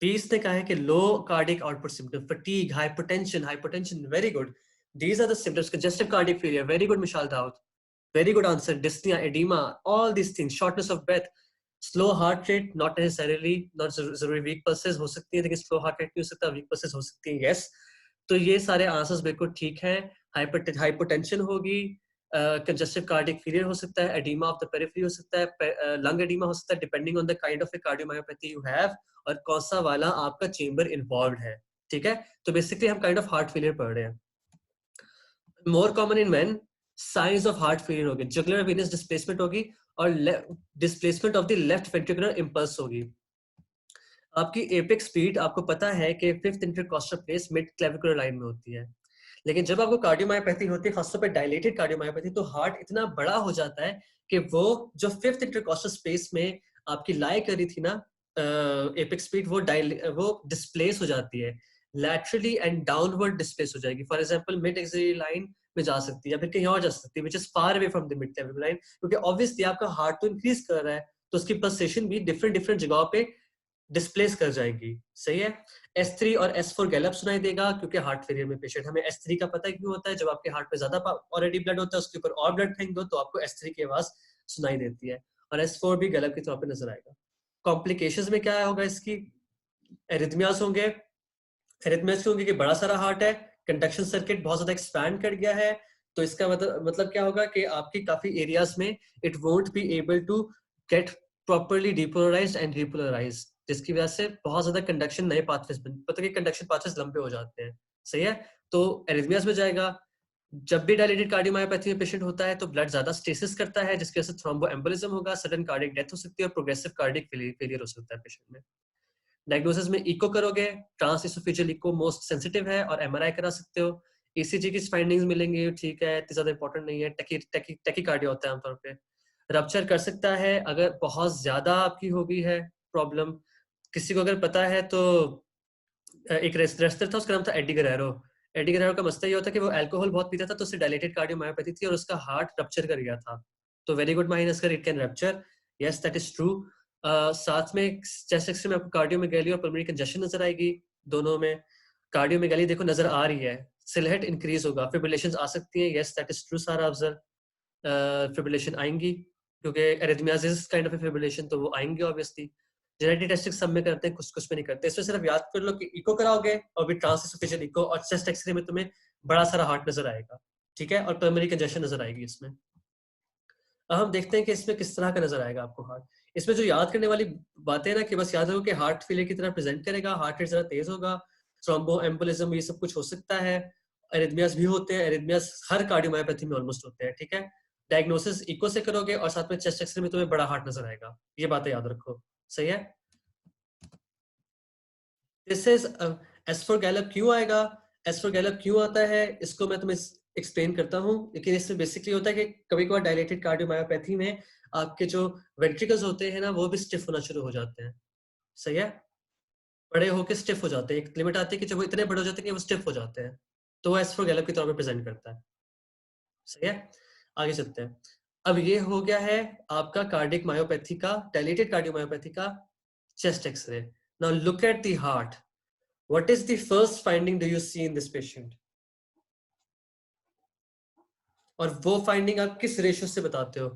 पीस ने कहा है कि low cardiac output symptom, fatigue, hypertension, very good. These are the symptoms. Congestive cardiac failure, very good, Michelle Daud. Very good answer. Dyspnea, edema, all these things. Shortness of breath, slow heart rate, not necessarily, not जरूरी weak pulses हो सकती है, लेकिन slow heart rate नहीं हो सकता, weak pulses हो सकती है, yes। तो ये सारे आंसर्स बिल्कुल ठीक हैं। हाइपरटेंशन होगी, कंजेस्टिव कार्डिक फेलियर हो सकता है, एडिमा ऑफ द पेरिफेरी हो सकता है, लंग एडिमा हो सकता है, depending on the kind of A cardiomyopathy you have और कौन सा वाला आपका चेंबर इन्वॉल्व है, ठीक है। तो बेसिकली हम काइंड ऑफ हार्ट फेलियर पढ़ रहे हैं। More common in main, science of heart failure होगी, जुगुलर वेनस डिस्प्लेसमेंट होगी और displacement of the left ventricular impulse होगी। आपकी एपिक स्पीड आपको पता है कि fifth intercostal place mid clavicular line में होती है, लेकिन जब आपको कार्डियोमायोपैथी होती है, खासतौर पे डायलेटेड कार्डियोमायोपैथी, तो हार्ट इतना बड़ा हो जाता है कि वो जो फिफ्थ इंटरकॉस्टल स्पेस में आपकी लाई करी थी ना एपिक स्पीड, वो डिस्प्लेस हो जाती है, लैटरली एंड डाउनवर्ड डिस्प्लेस हो जाएगी। For example mid axillary line में जा सकती है या फिर कहीं और जा सकती है, which is far away from the mid axillary line, क्योंकि ऑब्वियसली आपका हार्ट तो इंक्रीज कर रहा है, तो उसकी पल्सेशन भी डिफरेंट डिफरेंट जगहों पे डिस्प्लेस कर जाएगी। सही है। S3 और S4 गैलप सुनाई देगा, क्योंकि हार्ट फेलियर में पेशेंट, हमें S3 का पता है क्यों होता है, जब आपके हार्ट में ज्यादा ऑलरेडी ब्लड होता है, उसके ऊपर और ब्लड फेंक दो तो आपको S3 की आवाज सुनाई देती है, और S4 भी गैलप के तौर पर नजर आएगा। कॉम्प्लिकेशंस में क्या होगा इसकी, एरिथमियास होंगे। एरिथमियास क्यों होंगे कि बड़ा सारा हार्ट है, कंडक्शन सर्किट बहुत ज्यादा एक्सपैंड कर गया है, तो इसका मतलब क्या होगा कि आपकी काफी एरियाज में it won't be able to get properly depolarised and repolarised, जिसकी वजह से बहुत ज्यादा कंडक्शन नए पाथवेज मतलब कि कंडक्शन पाथवेज लंबे हो जाते हैं। सही है। तो एरिथमियास में जाएगा। जब भी डायलेटेड कार्डियोमायोपैथी में पेशेंट होता है तो ब्लड ज्यादा स्टेसिस करता है, जिसकी वजह से थ्रोम्बोएम्बोलिज्म होगा, सडन कार्डियक डेथ हो सकती है और प्रोग्रेसिव कार्डियक फेलियर हो सकता है पेशेंट में। डायग्नोसिस में इको करोगे, ट्रांसइसोफेजियल इको मोस्ट सेंसिटिव है, और एमआरआई करा सकते हो। ईसीजी की फाइंडिंग्स मिलेंगी, ठीक है, इतनी ज्यादा इंपॉर्टेंट नहीं है। टेकीकार्डिया होता है आमतौर पे। रप्चर कर सकता है अगर बहुत ज्यादा आपकी हो गई है प्रॉब्लम। किसी को अगर पता है तो एक रेसलर था, उसका नाम था एडी गरेरो। एडी गरेरो का मसला ये होता है कि वो अल्कोहल बहुत पीता था, तो उससे डायलेटेड कार्डियोमायोपैथी थी और उसका हार्ट रप्चर कर गया था। तो वेरी गुड माइनस कर, it can rupture, yes that is true. साथ में चेस्ट एक्सरे में आपको कार्डियो में गैली और पल्मोनरी कंजेशन नजर आएगी, दोनों में। कार्डियो में गैली देखो नजर आ रही है, सिलहेट इंक्रीज होगा, फिब्रिलेशंस आ सकती है, यस दैट इज ट्रू सारा अफजल। फिब्रिलेशन आएंगी क्योंकि arrhythmias is kind of fibrillation, तो वो आएंगे ऑब्वियसली। जेनेटिक टेस्टिंग सब में करते हैं, कुछ कुछ में नहीं करते। इसमें सिर्फ याद कर लो कि इको कराओगे और भी ट्रांसएसोफेजियल इको और चेस्ट एक्सरे में तुम्हें बड़ा सारा हार्ट नजर आएगा, ठीक है, और पल्मोनरी कंजेशन नजर आएगी इसमें। अब हम देखते हैं कि इसमें किस तरह का नजर आएगा आपको हार्ट। इसमें जो याद करने वाली बातें ना, कि बस याद रखो कि हार्ट फेलियर की तरह प्रेजेंट करेगा, हार्ट रेट जरा तेज होगा, थ्रोम्बो एम्बोलिज्म, ये सब कुछ हो सकता है, एरिथमियास भी होते हैं, एरिथमियास हर कार्डियोमायोपैथी में ऑलमोस्ट होते हैं, ठीक है। डायग्नोसिस इको से करोगे और साथ में चेस्ट एक्सरे में तुम्हें बड़ा हार्ट नजर आएगा, ये बातें याद रखो। सही है। This is S for Gallup क्यों आएगा, एस फॉर गैलप क्यों आता है, इसको मैं तुम्हें एक्सप्लेन करता हूँ। लेकिन इसमें बेसिकली होता है कि कभी कभार डायलेटेड कार्डियोमायोपैथी में आपके जो वेंट्रिकल्स होते हैं ना, वो भी स्टिफ होना शुरू हो जाते हैं। सही है। बड़े होकर स्टिफ हो जाते हैं, एक लिमिट आती है कि जब वो इतने बड़े हो जाते हैं कि वो स्टिफ हो जाते हैं, तो वो एस फॉर गैलप के तौर पर प्रेजेंट करता है। सही है। आगे चलते हैं। अब ये हो गया है आपका कार्डियक मायोपैथी का, डायलेटेड कार्डियोमायोपैथी का chest X-ray. Now look at the heart. What is the first finding do you see in this patient? और वो फाइंडिंग आप किस रेशियो से बताते हो?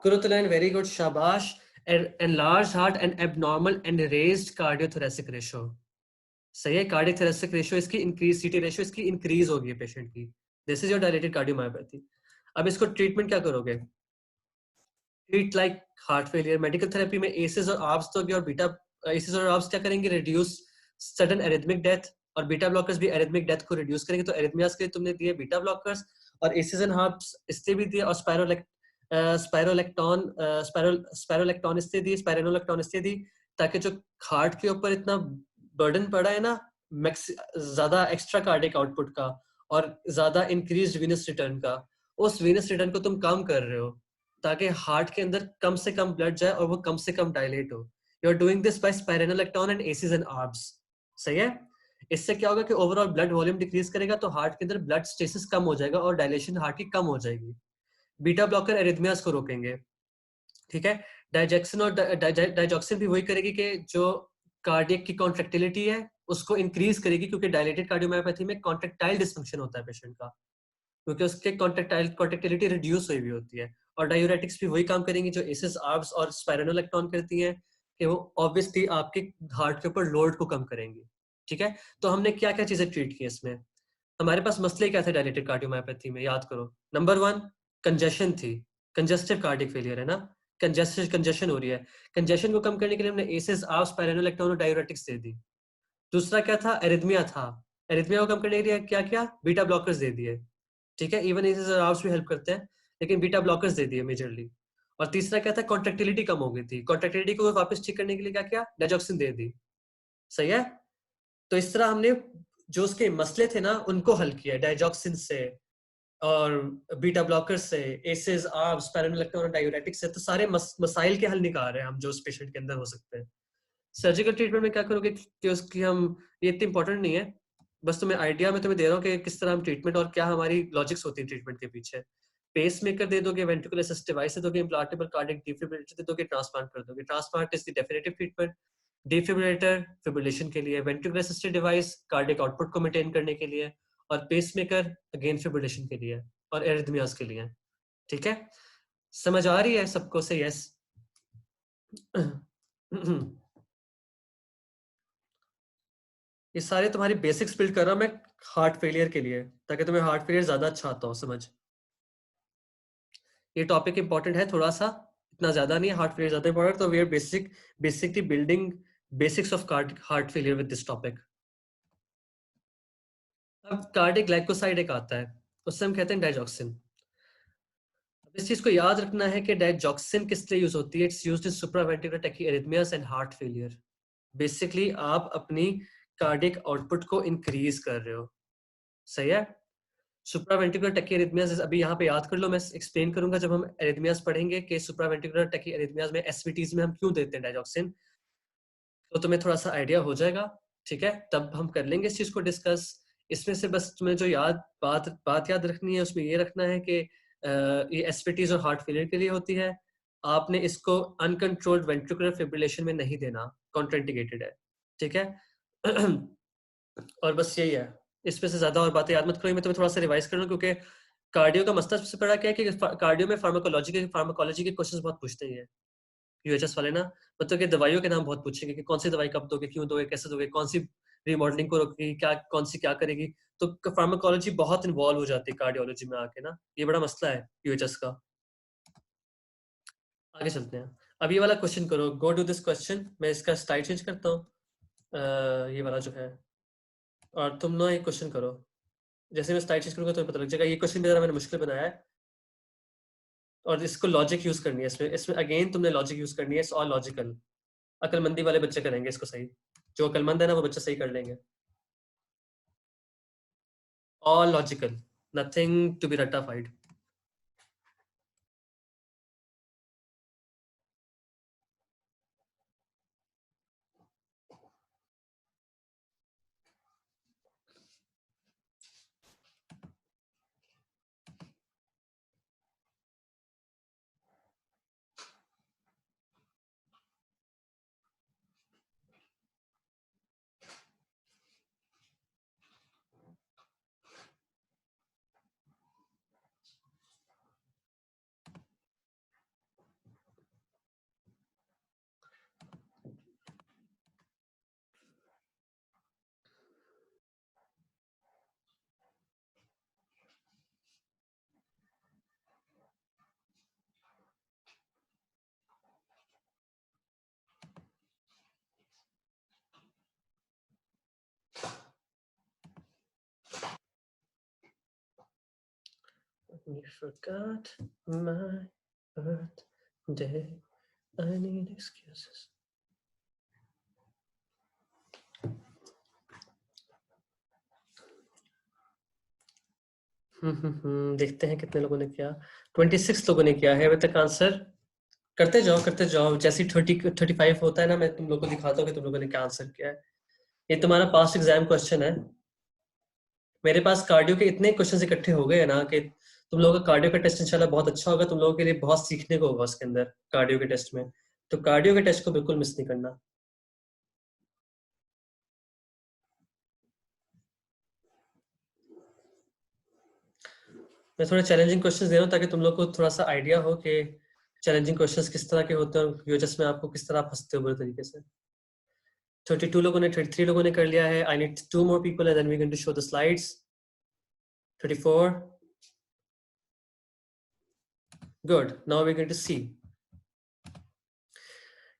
Kurutulain, very good, shabash. Enlarged heart and abnormal and raised cardiothoracic ratio. सही है, cardiac thoracic ratio इसकी इंक्रीज, सीटी रेशियो इसकी इंक्रीज होगी है पेशेंट की। This is your dilated cardiomyopathy. अब इसको ट्रीटमेंट क्या करोगे? Treat like heart failure. Medical therapy में एसिस और आर्ब्स दोगे, और बीटा एसिस और आर्ब्स क्या करेंगे? रिड्यूस सडन एरिथमिक डेथ, और बीटा ब्लॉकर्स भी एरिथमिक डेथ को रिड्यूस करेंगे। तो एरिथमियास के लिए तुमने दिए बीटा ब्लॉकर्स, और एसिस एंड आर्ब्स इससे भी दिए, और स्पायरोलेक्टोन इससे दी, स्पायरोलेक्टोन इससे दी, ताकि जो हार्ट के ऊपर इतना बर्डन पड़ा है ना, ज्यादा एक्स्ट्रा कार्डिक आउटपुट का और ज्यादा इंक्रीज वीनस रिटर्न का, उस वीनस रिटर्न को तुम कम कर रहे हो, ताकि हार्ट के अंदर कम से कम ब्लड जाए और वो कम से कम डायलेट हो। You are doing this by spironolactone and ACEIs and ARBs. सही है। इससे क्या होगा कि ओवरऑल ब्लड वॉल्यूम डिक्रीज करेगा, तो हार्ट के अंदर ब्लड स्टेसिस कम हो जाएगा और डायलेशन हार्ट की कम हो जाएगी। बीटा ब्लॉकर एरिथमियास को रोकेंगे, ठीक है। डाइजेक्शन और डाइजॉक्सिन भी वही करेगी कि जो कार्डियक की कॉन्ट्रेक्टिलिटी है उसको इंक्रीज करेगी, क्योंकि डायलेटेड कार्डियोमायोपैथी में कॉन्ट्रेक्टाइल डिसफंक्शन होता है पेशेंट का, क्योंकि उसके कॉन्ट्रेक्टिलिटी रिड्यूस हुई हुई होती है। और डायूरेटिक्स भी वही काम करेंगी जो एसिस आर्ब्स और स्पायरोलेक्टोन करती हैं, कि वो ऑब्वियसली आपके हार्ट के ऊपर लोड को कम करेंगी, ठीक है। तो हमने क्या क्या चीजें ट्रीट की इसमें? हमारे पास मसले क्या थे डायलेटेड कार्डियोमायोपैथी में, याद करो। नंबर 1 कंजेशन थी, कंजेस्टिव कार्डिक फेलियर है ना, कंजेशन हो रही है। कंजेशन को कम करने के लिए हमने एसिस आर्ब्स स्पायरोलेक्टोन और डायूरेटिक्स दे दी। दूसरा क्या था? एरिथमिया था। एरिथमिया को कम करने के लिए क्या किया? बीटा ब्लॉकर्स दे दिए, ठीक है। इवन एसिस और आर्ब्स भी हेल्प करते हैं, लेकिन बीटा ब्लॉकर्स दे दिए मेजरली। और तीसरा क्या था, कॉन्ट्रैक्टिलिटी कम हो गई थी, कॉन्ट्रैक्टिलिटी को वापस ठीक करने के लिए क्या किया, डायजॉक्सिन दे दी। सही है। तो इस तरह हमने जो उसके मसले थे ना उनको हल किया, डायजॉक्सिन से और बीटा ब्लॉकर से, एसेस, आर्ब्स, स्पाइरोलेक्टोन और डायूरेटिक से, तो सारे मसाइल के हल निकाल रहे हैं हम जो उस पेशेंट के अंदर हो सकते हैं। सर्जिकल ट्रीटमेंट में क्या करोगे कि उसकी हम, ये इतनी इंपॉर्टेंट नहीं है, बस तुम्हें आइडिया में तुम्हें दे रहा हूँ कि किस तरह हम ट्रीटमेंट और क्या हमारी लॉजिक्स होती है ट्रीटमेंट के पीछे। पेस मेकर दे दोगे, वेंट्रिकुलर असिस्ट डिवाइस दे दोगे, इम्प्लांटेबल कार्डियक डिफिब्रिलेटर दे दोगे, ट्रांसप्लांट कर दोगे। Transplant is the definitive treatment, defibrillator fibrillation के लिए, ventricular assisted device cardiac output को मेंटेन करने के लिए, और पेस मेकर अगेन फिब्रिलेशन के लिए और एरिथमियास के लिए। ठीक है, समझ आ रही है सबको से? यस। ये सारे तुम्हारी बेसिक्स बिल्ड कर रहा हूं मैं हार्ट फेलियर के लिए, ताकि तुम्हें हार्ट फेलियर ज्यादा अच्छा आता हो समझ। ये टॉपिक इंपॉर्टेंट है थोड़ा सा, इतना ज्यादा नहीं है, हार्ट फेलियर ज्यादा इंपॉर्टेंट, तो we are basically building basics of heart failure with this topic. अब कार्डिक ग्लाइकोसाइड एक आता है, उससे हम कहते हैं डायजॉक्सिन। अब इस चीज को याद रखना है कि डायजॉक्सिन किस लिए यूज होती है, it's used in supraventricular tachyarrhythmias and heart failure. Basically आप अपनी कार्डिक आउटपुट को इंक्रीज कर रहे हो। सही है। सुप्रावेंट्रिकुलर टैकीआरिथमियास, अभी यहाँ पे याद कर लो, मैं एक्सप्लेन करूंगा जब हम एरिथमियास पढ़ेंगे कि सुप्रावेंट्रिकुलर टैकीआरिथमियास में एसवीटीज में हम क्यों देते हैं डायजॉक्सिन, तो तुम्हें थोड़ा सा आइडिया हो जाएगा। ठीक है, तब हम कर लेंगे इस चीज को डिस्कस। इसमें से बस तुम्हें जो बात याद रखनी है उसमें ये रखना है कि ये एसवीटीज और हार्ट फेलियर के लिए होती है। आपने इसको अनकंट्रोल्ड वेंट्रिकुलर फिब्रिलेशन में नहीं देना, कॉन्ट्राइंडिकेटेड है। ठीक है। और बस यही है, इसमें से ज्यादा और बातें याद मत करो, मैं तुम्हें थोड़ा सा रिवाइज कर लूँ, क्योंकि कार्डियो का मसला सबसे बड़ा क्या है कि कार्डियो में फार्माकोलॉजी के क्वेश्चंस बहुत पूछते हैं यूएचएस वाले ना। मतलब कि दवाइयों के नाम बहुत पूछेंगे कि कौन सी दवाई कब दोगे, क्यों दोगे, कैसे दोगे, कौन सी रिमॉडलिंग को रोकेगी, क्या कौन सी क्या करेगी। तो फार्माकोलॉजी बहुत इन्वॉल्व हो जाती है कार्डियोलॉजी में आके ना, ये बड़ा मसला है यूएचएस का। आगे चलते हैं। अब ये वाला क्वेश्चन करो, गो टू दिस क्वेश्चन। मैं इसका स्टाइल चेंज करता हूँ, ये वाला जो है, और तुम ना ये क्वेश्चन करो। जैसे मैं स्टाइल चेंज करूंगा तो पता लग जाएगा। ये क्वेश्चन भी मैंने मुश्किल बनाया है, और इसको लॉजिक यूज करनी है। इसमें अगेन तुमने लॉजिक यूज करनी है, और लॉजिकल, अकलमंदी वाले बच्चे करेंगे इसको सही। जो अकलमंद है ना वो बच्चे सही कर लेंगे। All logical, nothing to be रटाफाइड। You forgot my birthday. I need excuses. देखते हैं कितने लोगों ने किया। 26 लोगों ने किया है अभी तक आंसर। करते जाओ करते जाओ, जैसे 35 होता है ना, मैं तुम लोगों को दिखाता हूँ कि तुम लोगों ने क्या आंसर किया है। ये तुम्हारा पास्ट एग्जाम क्वेश्चन है। मेरे पास कार्डियो के इतने क्वेश्चन इकट्ठे हो गए हैं ना कि तुम लोगों का कार्डियो का टेस्ट इंशाल्लाह बहुत अच्छा होगा। तुम लोगों के लिए बहुत सीखने को होगा उसके अंदर, कार्डियो के टेस्ट में। तो कार्डियो के टेस्ट को बिल्कुल मिस नहीं करना। मैं थोड़ा चैलेंजिंग क्वेश्चंस दे रहा हूँ ताकि तुम लोग को थोड़ा सा आइडिया हो कि चैलेंजिंग क्वेश्चंस किस तरह के होते हैं और यूएचएस में आपको किस तरह फंसते हो बुरे तरीके से। 32 लोगों ने, 33 लोगों ने कर लिया है। I need 2 more people and then we're going to show the slides. 34. Good. Now we're going to see.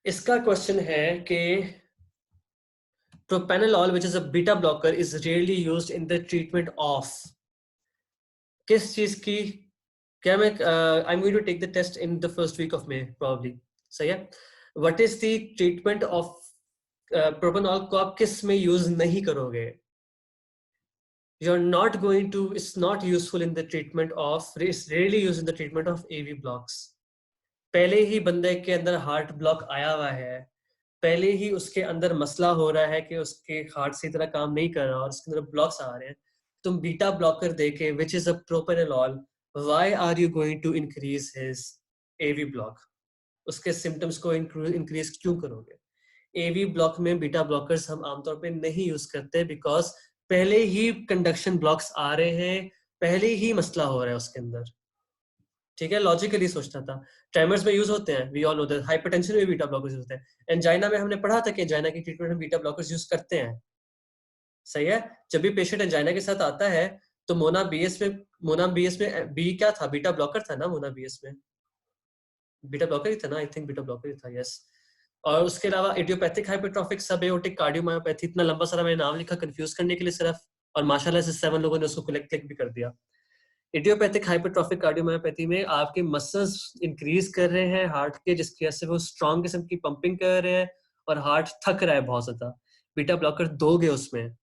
इसका क्वेश्चन है कि propranolol, which is a beta blocker, is rarely used in the treatment of किस चीज की क्या मैं I am going to take the test in the first week of May probably, सही है। What is the treatment of propranolol को आप किस में यूज नहीं करोगे? You are not going to, it's not useful in the treatment of, it's rarely use in the treatment of AV blocks. पहले ही बंदे के अंदर हार्ट ब्लॉक आया हुआ है, पहले ही उसके अंदर मसला हो रहा है कि उसके हार्ट सही तरह काम नहीं कर रहा और उसके अंदर ब्लॉक्स आ रहे हैं, तुम बीटा ब्लॉकर देके which is a propranolol, why are you going to increase his AV block? उसके सिम्टम्स को इंक्रीज क्यों करोगे? एवी ब्लॉक में बीटा ब्लॉकर्स हम आमतौर पे नहीं यूज करते, बिकॉज पहले ही कंडक्शन ब्लॉक्स आ रहे हैं, पहले ही मसला हो रहा है उसके अंदर। ठीक है, लॉजिकली सोचना था। ट्रेमर्स में यूज होते हैं, we all know that. Hypertension में बीटा ब्लॉकर्स होते हैं। एंजाइना में हमने पढ़ा था कि एंजाइना की ट्रीटमेंट में बीटा ब्लॉकर्स यूज करते हैं, सही है। जब भी पेशेंट एंजाइना के साथ आता है तो मोना बीएस में बी क्या था? बीटा ब्लॉकर था ना मोना बीएस में? बीटा ब्लॉकर ही था ना, आई थिंक बीटा ब्लॉकर ही था, यस। और उसके अलावा इडियोपैथिक हाइपरट्रॉफिक सब एओर्टिक कार्डियोमायोपैथी, इतना लंबा सारा मैंने नाम लिखा कंफ्यूज करने के लिए सिर्फ, और माशाल्लाह से 7 लोगों ने उसको क्लिक भी कर दिया। इडियोपैथिक हाइपरट्रॉफिक कार्डियोमायोपैथी में आपके मसल्स इंक्रीज कर रहे हैं हार्ट के, जिसकी वजह से वो स्ट्रॉन्ग किस्म की पंपिंग कर रहे हैं और हार्ट थक रहा है बहुत ज्यादा। बीटा ब्लॉकर दोगे उसमें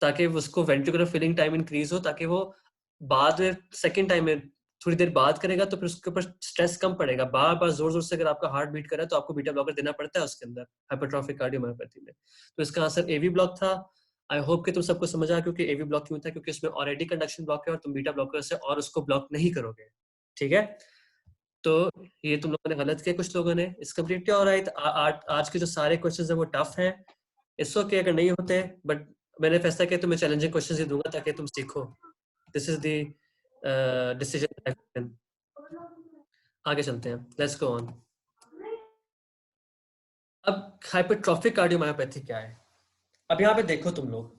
ताकि उसको वेंट्रिकुलर फिलिंग टाइम इंक्रीज हो, ताकि वो बाद में सेकेंड टाइम में थोड़ी देर बाद करेगा तो फिर उसके ऊपर स्ट्रेस कम पड़ेगा। बार बार जोर जोर से अगर आपका हार्ट बीट कर रहा है तो आपको बीटा ब्लॉकर देना पड़ता है उसके अंदर, हाइपरट्रॉफिक कार्डियोमायोपैथी में। तो इसका आंसर एवी ब्लॉक था। आई होप कि तुम सबको समझ आया, क्योंकि एवी ब्लॉक क्यों था, क्योंकि उसमें ऑलरेडी कंडक्शन ब्लॉक है और तुम बीटा ब्लॉकर से और उसको ब्लॉक नहीं करोगे। ठीक है, तो ये तुम लोगों ने गलत किया, कुछ लोगों ने। इस कम्प्लीटली ऑलराइट। आज के जो सारे क्वेश्चंस हैं वो टफ हैं, इसको के अगर नहीं होते, बट मैंने फैसला किया तुम्हें चैलेंजिंग क्वेश्चंस ही दूंगा ताकि तुम सीखो। This is the decision. आगे चलते हैं, लेट्स गो ऑन। अब हाइपरट्रॉफिक कार्डियोमायोपैथी क्या है? अब यहाँ पे देखो तुम लोग,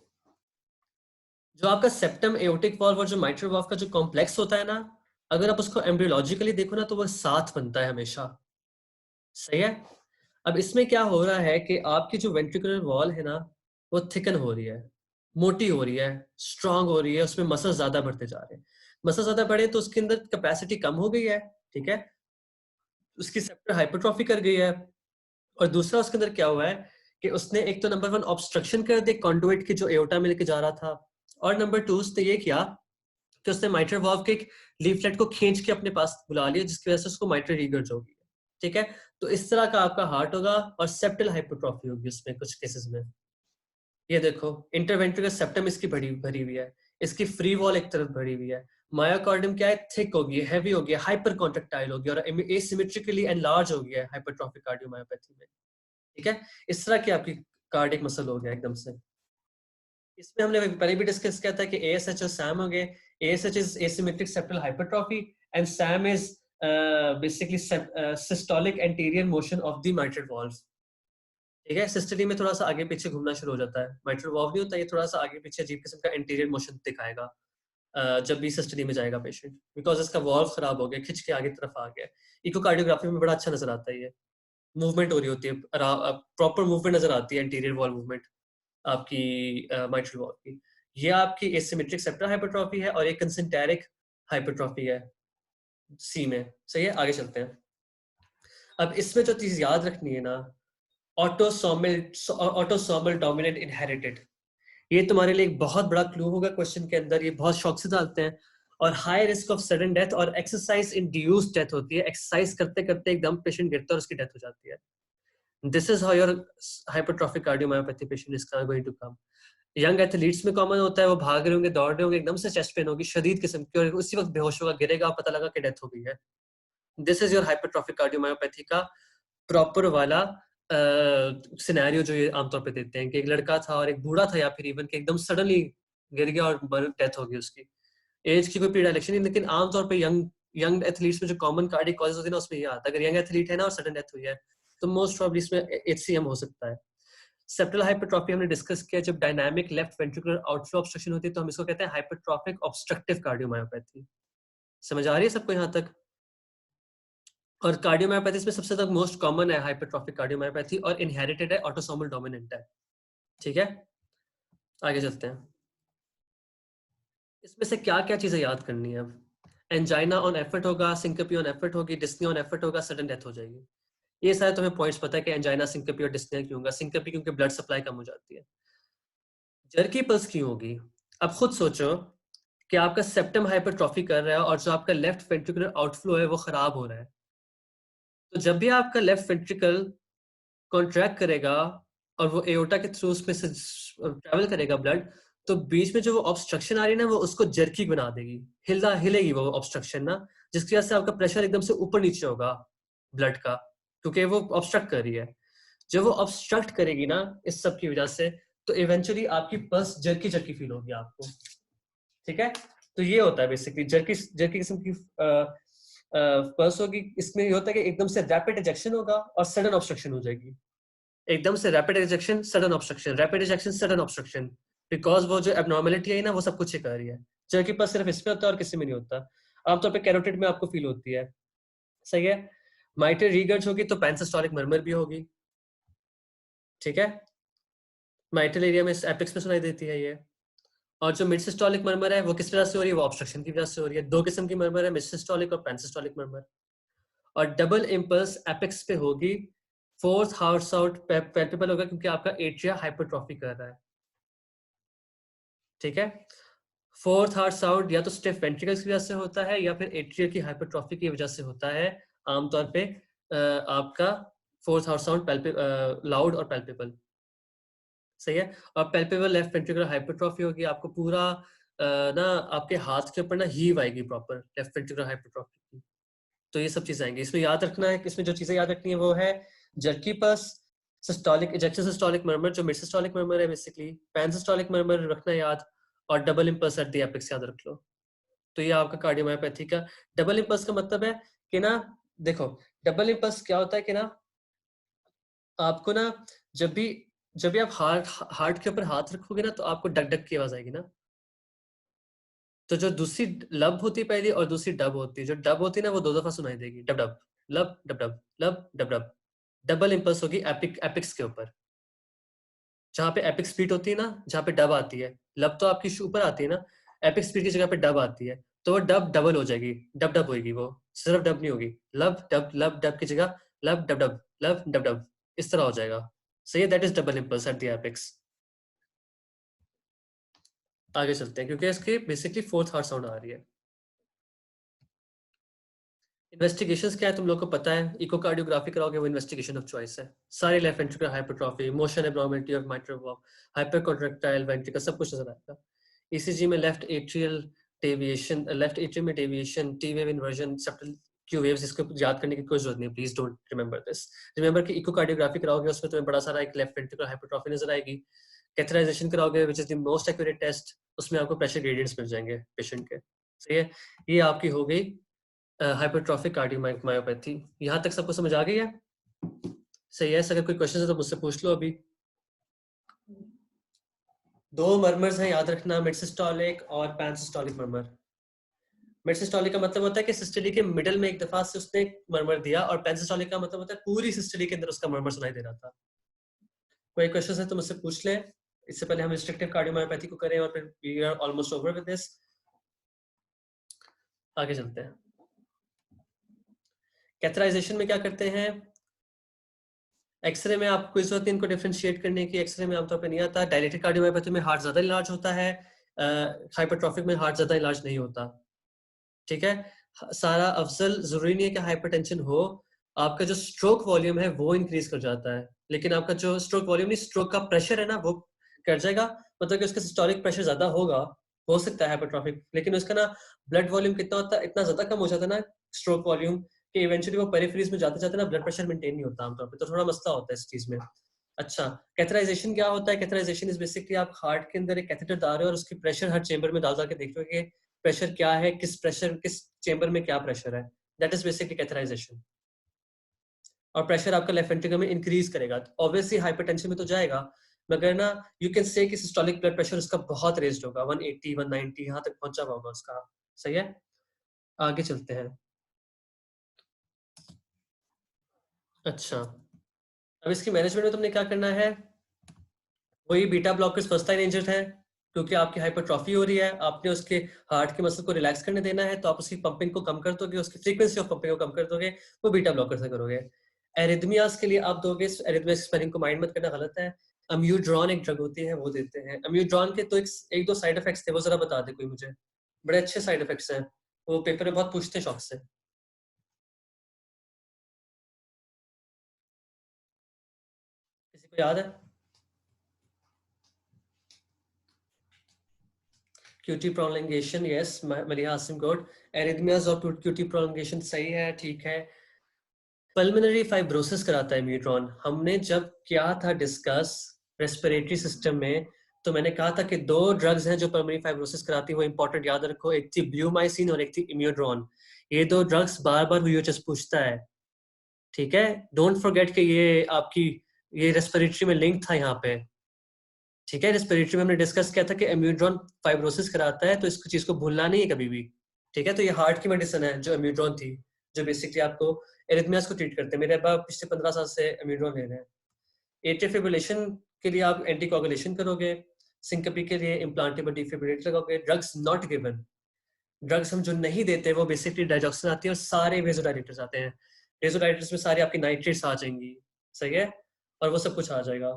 जो आपका सेप्टम एओर्टिक वाल्व और जो माइट्रल वाल्व का जो कॉम्प्लेक्स होता है ना, अगर आप उसको एम्ब्रियोलॉजिकली देखो ना तो वो साथ बनता है हमेशा, सही है। अब इसमें क्या हो रहा है कि आपकी जो वेंट्रिकुलर वॉल है ना वो थिकन हो रही है, मोटी हो रही है, स्ट्रांग हो रही है, उसमें मसल ज्यादा बढ़ते जा रहे हैं। मसल ज्यादा बढ़े तो उसके अंदर कैपेसिटी कम हो गई है, ठीक है, उसकी सेप्टर हाइपरट्रॉफी कर गई है। और दूसरा उसके अंदर क्या हुआ है कि उसने एक तो नंबर 1 ऑब्स्ट्रक्शन कर दी कॉन्डुइट की जो एओर्टा में लेके जा रहा था, और नंबर 2 उसने ये किया कि उसने माइट्रल वाल्व के एक लीफलेट को खींच के अपने पास बुला लिया, जिसकी वजह से उसको माइट्रल रीगर्ज हो गई। ठीक है, तो इस तरह का आपका हार्ट होगा और सेप्टल हाइपरट्रॉफी होगी उसमें कुछ केसेस में। ये देखो, इंटरवेंट्रिकल सेप्टम इसकी भरी भरी हुई है, इसकी फ्री वॉल एक तरफ भरी हुई है। मायोकार्डियम क्या है? थिक होगी, हैवी होगी, हाइपर कॉन्ट्रेक्टाइल होगी और एसिमेट्रिकली एनलार्ज हो गया है हाइपरट्रॉफिक कार्डियोमायोपैथी में। ठीक है, इस तरह की आपकी कार्डियक मसल हो गया एकदम से। इसमें हमने पहले भी डिस्कस किया था कि एएसएच और सैम हो गए। ASH is asymmetric septal hypertrophy and SAM is basically systolic anterior motion of the mitral valve. ठीक है, सिस्टोली में थोड़ा सा आगे पीछे घूमना शुरू हो जाता है, माइट्रल वाल्व नहीं होता, ये थोड़ा सा आगे पीछे अजीब किस्म का एंटीरियर मोशन दिखाएगा जब भी सिस्टोली में जाएगा पेशेंट, बिकॉज इसका वाल्व खराब हो गया, खिंच के आगे तरफ आ गया। इकोकार्डियोग्राफी में बड़ा अच्छा नजर आता है, ये मूवमेंट हो रही होती है, प्रॉपर मूवमेंट नजर आती है, इंटीरियर वॉल मूवमेंट आपकी माइट्रल वॉल की। ये आपकी एसिमेट्रिक सेप्टल हाइपरट्रॉफी है और एक कंसेंटेरिक हाइपरट्रॉफी है सी में। सही है, आगे चलते हैं। अब इसमें जो चीज याद रखनी है ना, ऑटोसोमल डोमिनेंट इनहेरिटेड, ये तुम्हारे लिए एक बहुत बड़ा क्लू होगा क्वेश्चन के अंदर, ये बहुत शौक से डालते हैं। और high risk of sudden death और एक्सरसाइज इंड्यूस्ड डेथ होती है, एक्सरसाइज करते करते एकदम पेशेंट गिरता है और उसकी डेथ हो जाती है। This is how your hypertrophic cardiomyopathy patient is going to come. Young athletes में कॉमन होता है, वो भाग रहे होंगे, दौड़ रहे होंगे, एकदम से चेस्ट पेन होगी शदीद किस्म की और उसी वक्त बेहोश होगा, गिरेगा, पता लगा कि डेथ हो गई है। This is your hypertrophic cardiomyopathy का प्रॉपर वाला सिनेरियो जो ये आमतौर पे देते हैं कि एक लड़का था और एक बूढ़ा था, या फिर इवन कि एकदम सडनली गिर गया और डेथ हो गई उसकी। एज की कोई प्रीडायलेक्शन नहीं, लेकिन आमतौर पे यंग यंग एथलीट्स में जो कॉमन कार्डियक कॉजेज होती है ना उसमें ये आता है। अगर यंग एथलीट है ना और सडन डेथ हुई है तो मोस्ट प्रॉब्ली इसमें एचसीएम हो सकता है। सेप्टल हाइपरट्रॉफी हमने डिस्कस किया, जब dynamic left ventricular outflow obstruction होती है तो हम इसको कहते हैं हाइपरट्रॉफिक ऑब्स्ट्रक्टिव कार्डियोमायोपैथी। समझ आ रही है सबको यहाँ तक? और कार्डियोमायोपैथी में सबसे तक मोस्ट कॉमन है हाइपरट्रॉफिक कार्डियोमायोपैथी और इनहेरिटेड है, ऑटोसोमल डोमिनेंट है। ठीक है, आगे चलते हैं। इसमें से क्या क्या चीजें याद करनी है अब? एंजाइना ऑन एफर्ट होगा, सिंकपी ऑन एफर्ट होगी, डिस्नी ऑन एफर्ट होगा, सडन डेथ हो जाएगी। ये सारे तुम्हें पॉइंट्स पता है कि एंजाइना, सिंकपी और डिस्नी क्यों होगा। सिंकपी क्योंकि ब्लड सप्लाई कम हो जाती है। जर्की पल्स क्यों होगी? अब खुद सोचो कि आपका सेप्टम हाइपरट्रॉफी कर रहा है और जो आपका लेफ्ट वेंट्रिकुलर आउटफ्लो है वो खराब हो रहा है। तो जब भी आपका लेफ्ट वेंट्रिकल कॉन्ट्रैक्ट करेगा और वो एओर्टा के थ्रू उसमें से ट्रैवल करेगा ब्लड, तो बीच में जो वो ऑब्स्ट्रक्शन आ रही है ना, वो उसको जर्की बना देगी, हिलेगी वो ऑब्स्ट्रक्शन ना, जिसकी वजह से आपका प्रेशर एकदम से ऊपर नीचे होगा ब्लड का, क्योंकि वो ऑब्स्ट्रक्ट कर रही है। जब वो ऑब्स्ट्रक्ट करेगी ना इस सब की वजह से, तो इवेंचुअली आपकी पल्स जर्की जर्की फील होगी आपको। ठीक है, तो ये होता है बेसिकली जर्की जर्की किस्म की पल्स होगी। इसमें ये होता है कि एकदम से रैपिड इजेक्शन होगा और सडन ऑब्स्ट्रक्शन हो जाएगी। एकदम से rapid ejection, sudden obstruction, rapid ejection, sudden obstruction, because वो जो एबनॉर्मेलिटी है ना वो सब कुछ ही कर रही है। जर्की पल्स सिर्फ इसमें होता है और किसी में नहीं होता। आमतौर पे कैरोटिड में आपको फील होती है। सही है। माइटर रीगर्ज होगी तो पैनसिस्टोलिक मर्मर भी होगी। ठीक है, माइटल एरिया में एपिक्स में सुनाई देती है ये। और जो मिड सिस्टोलिक मर्मर है वो किस वजह से हो रही है? वो ऑब्स्ट्रक्शन की वजह से हो रही है। दो किस्म की मर्मर है, मिड सिस्टोलिक और पैनसिस्टोलिक मर्मर। और डबल इंपल्स एपिक्स पे होगी। फोर्थ हार्स आउट पैल्पेबल होगा क्योंकि आपका एट्रिया हाइपरट्रॉफी कर रहा है। ठीक है, फोर्थ हार्ट साउंड या तो स्टिफ वेंट्रिकल्स की वजह से होता है या फिर एट्रिया की हाइपरट्रॉफी की वजह से होता है। आमतौर पे आपका फोर्थ हार्ट साउंड लाउड और पैल्पेबल। सही है। और पैल्पेबल लेफ्ट वेंट्रिकुलर हाइपरट्रॉफी होगी, आपको पूरा ना आपके हाथ के ऊपर ना हीव आएगी प्रॉपर लेफ्ट वेंट्रिकुलर हाइपरट्रॉफी की। तो ये सब चीजें आएंगी। इसमें याद रखना है, इसमें जो चीजें याद रखनी है वो है jerky pulse, systolic ejection, systolic murmur जो मिड सिस्टोलिक मर्मर है बेसिकली, पैन सिस्टोलिक मर्मर रखना याद, और double impulse at the apex याद रख लो। तो ये आपका कार्डियोमायोपैथी का डबल इंपल्स का मतलब है कि ना, देखो डबल इंपल्स क्या होता है कि ना, आपको ना जब भी जब भी आप हार्ट के ऊपर हाथ रखोगे ना तो आपको डक डक की आवाज आएगी ना। तो जो दूसरी लब होती है पहली और दूसरी डब होती है, जो डब होती है ना वो दो दफा सुनाई देगी, dub dub, lub dub dub, lub dub dub. Double impulse होगी एपिक्स के ऊपर। जहाँ पे एपिक स्पीड होती है ना, जहाँ पे डब आती है, लब तो आपकी ऊपर आती है ना, एपिक स्पीड की जगह पे डब आती है, तो वो डब डबल हो जाएगी, डब डब होगी, वो सिर्फ डब नहीं होगी, लब डब की जगह lub dub dub, lub dub dub, इस तरह हो जाएगा। सही है, that is double impulse at the apex. आगे चलते हैं क्योंकि इसकी बेसिकली फोर्थ हार्ट साउंड आ रही है। इन्वेस्टिगेशंस क्या है तुम लोग को पता है, इकोकार्डियोग्राफी कराओगे वो इन्वेस्टिगेशन ऑफ चॉइस है। सारे left ventricular hypertrophy, motion abnormality of mitral valve, hyper contractile ventricle, सब कुछ नजर आएगा। ईसीजी में left atrial deviation, left atrium में deviation, T wave inversion, septal Q waves, इसको याद करने की कोई जरूरत नहीं, please don't remember this. Remember कि इकोकार्डियोग्राफी कराओगे उसमें तुम्हें बड़ा सारा एक लेफ्ट वेंट्रिकुलर हाइपरट्रॉफी नजर आएगी। कैथराइजेशन कराओगे which is the most accurate test, उसमें आपको प्रेशर ग्रेडियंट्स मिल जाएंगे पेशेंट के। सही है, ये आपकी हो गई हाइपरट्रॉफिक कार्डियोमायोपैथी। यहाँ तक सबको समझ आ गई है? सही है, अगर कोई क्वेश्चन है तो मुझसे पूछ लो अभी। दो मर्मर्स हैं याद रखना, मिड सिस्टोलिक और pan systolic murmur. Mid systolic का मतलब होता है कि सिस्टोली के मिडल में एक दफा से उसने मर्मर दिया, और पैन सिस्टोलिक का मतलब होता है पूरी सिस्टोली के अंदर उसका मर्मर सुनाई दे रहा था। कोई क्वेश्चन है तो मुझसे पूछ ले, इससे पहले हम रिस्ट्रिक्टिव कार्डियोमायोपैथी को करें और फिर we are almost over with this. आगे चलते हैं। कैथराइजेशन में क्या करते हैं? एक्सरे में आपको इस वक्त इनको डिफरेंशिएट करने की, एक्सरे में आमतौर पर नहीं आता। डायलेटेड कार्डियोमायोपैथी में हार्ट ज्यादा इलाज होता है, हाइपरट्रॉफिक में हार्ट ज्यादा इलाज नहीं होता। ठीक है, सारा अफजल जरूरी नहीं है कि हाइपरटेंशन हो, आपका जो स्ट्रोक वॉल्यूम है वो इंक्रीज कर जाता है, लेकिन आपका जो स्ट्रोक वॉल्यूम नहीं, स्ट्रोक का प्रेशर है ना वो कर जाएगा, मतलब कि उसका सिस्टोलिक प्रेशर ज्यादा होगा, हो सकता है हाइपरट्रॉफिक, लेकिन उसका ना ब्लड वॉल्यूम कितना होता है, इतना ज्यादा कम हो जाता है ना स्ट्रोक वॉल्यूम, कि इवेंचुअली वो पेरिफेरीज में जाते जाते ना ब्लड प्रेशर मेंटेन नहीं होता आमतौर पे, तो थोड़ा मसला होता है इस चीज में। अच्छा, कैथराइजेशन क्या होता है? कैथराइजेशन इज बेसिकली आप हार्ट के अंदर एक कैथेटर डाल रहे हो और उसकी प्रेशर हर चेंबर में डाल के देख रहे हो कि प्रेशर क्या है, किस चेंबर में क्या प्रेशर है, दैट इज बेसिकली कैथराइजेशन। और प्रेशर आपका लेफ्ट वेंट्रिकल में इंक्रीज करेगा, तो ऑब्वियसली हाइपरटेंशन में तो जाएगा, मगर ना यू कैन से कि सिस्टोलिक ब्लड प्रेशर उसका बहुत रेज्ड होगा, 180 190 यहाँ तक पहुंचा हुआ होगा उसका। सही है, आगे चलते हैं। अच्छा, अब इसकी मैनेजमेंट में तुमने क्या करना है? वही beta blockers first line agent है, क्योंकि आपकी हाइपरट्रॉफी हो रही है, आपने उसके हार्ट के मसल को रिलैक्स करने देना है, तो आप उसकी पंपिंग को कम कर दोगे, उसकी फ्रीक्वेंसी ऑफ पंपिंग को कम कर दोगे, वो बीटा ब्लॉकर से करोगे। एरिथमियास के लिए आप दोगे, एरिथमिया स्पेलिंग को माइंड मत करना, गलत है। अम्यूड्रॉन एक ड्रग होती है, वो देते हैं। अम्यूड्रॉन के तो एक दो साइड इफेक्ट्स थे, वो जरा बता दे कोई मुझे। बड़े अच्छे साइड इफेक्ट्स हैं, वो पेपर में बहुत पूछते हैं शौक से। किसी को याद है? QT prolongation, yes, Maliha Asim good. Arrhythmias और क्यूटी प्रोलंगेशन सही है, ठीक है। पल्मोनरी फाइब्रोसिस कराता है म्यूट्रॉन। हमने जब किया था डिस्कस रेस्पिरेटरी सिस्टम में, तो मैंने कहा था कि दो ड्रग्स हैं जो पल्मोनरी फाइब्रोसिस कराती है, वो इंपॉर्टेंट याद रखो, एक थी ब्लूमाइसिन और एक थी इम्यूड्रॉन। ये दो ड्रग्स बार बार यूएचएस पूछता है, ठीक है। डोंट फॉरगेट कि ये आपकी ये रेस्पिरेटरी में लिंक था यहाँ पे, ठीक है। रेस्पिरेटरी में हमने डिस्कस किया था कि इम्यूड्रॉन फाइब्रोसिस कराता है, तो इस चीज को भूलना नहीं है कभी भी, ठीक है। तो ये हार्ट की मेडिसिन है जो इम्यूड्रॉन थी, जो बेसिकली आपको एरिथमियास को ट्रीट करते हैं। मेरे पास पिछले 15 साल से इम्यूड्रॉन ले रहे हैं। एट्रियल फिब्रिलेशन के लिए आप एंटीकोगुलेशन करोगे, सिंकपी के लिए इम्प्लांटेबल डिफिब्रिलेटर लगाओगे। ड्रग्स नॉट गिवन, ड्रग्स हम जो नहीं देते वो बेसिकली डायजॉक्सिन आती है और सारे वेजोडाइलेटर्स आते हैं। वेजोडाइलेटर्स में सारी आपकी नाइट्रेट्स आ जाएंगी, सही है, और वो सब कुछ आ जाएगा।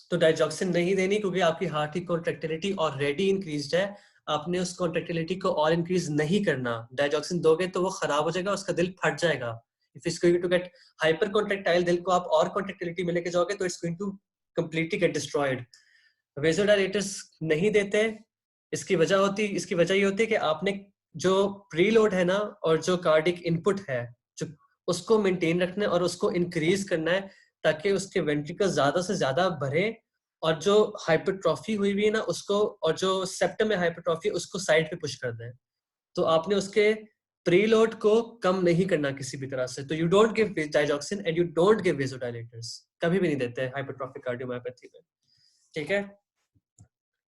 तो डायजॉक्सिन नहीं देनी, क्योंकि आपकी हार्ट की कॉन्ट्रेक्टिलिटी ऑलरेडी इंक्रीज्ड है, आपने उस कॉन्ट्रेक्टिलिटी को और इंक्रीज नहीं करना। डायजॉक्सिन दोगे तो वो खराब हो जाएगा, उसका दिल फट जाएगा। If it's going to get hyper contractile, दिल को आप और कॉन्ट्रेक्टिलिटी में लेके जाओगे तो it's going to completely get destroyed. Vasodilators नहीं देते, इसकी वजह ये होती है कि आपने जो प्रीलोड है ना, और जो कार्डिक इनपुट है, जो उसको मेंटेन रखना है और उसको इंक्रीज करना है, ताकि उसके वेंट्रिकल ज्यादा से ज्यादा भरे, और जो हाइपरट्रॉफी हुई हुई है ना उसको, और जो सेप्टम में हाइपरट्रॉफी उसको साइड पे पुश कर दें। तो आपने उसके प्रीलोड को कम नहीं करना किसी भी तरह से। तो you don't give digoxin and you don't give vasodilators, कभी भी नहीं देते हाइपरट्रॉफिक कार्डियोमायोपैथी में, ठीक है।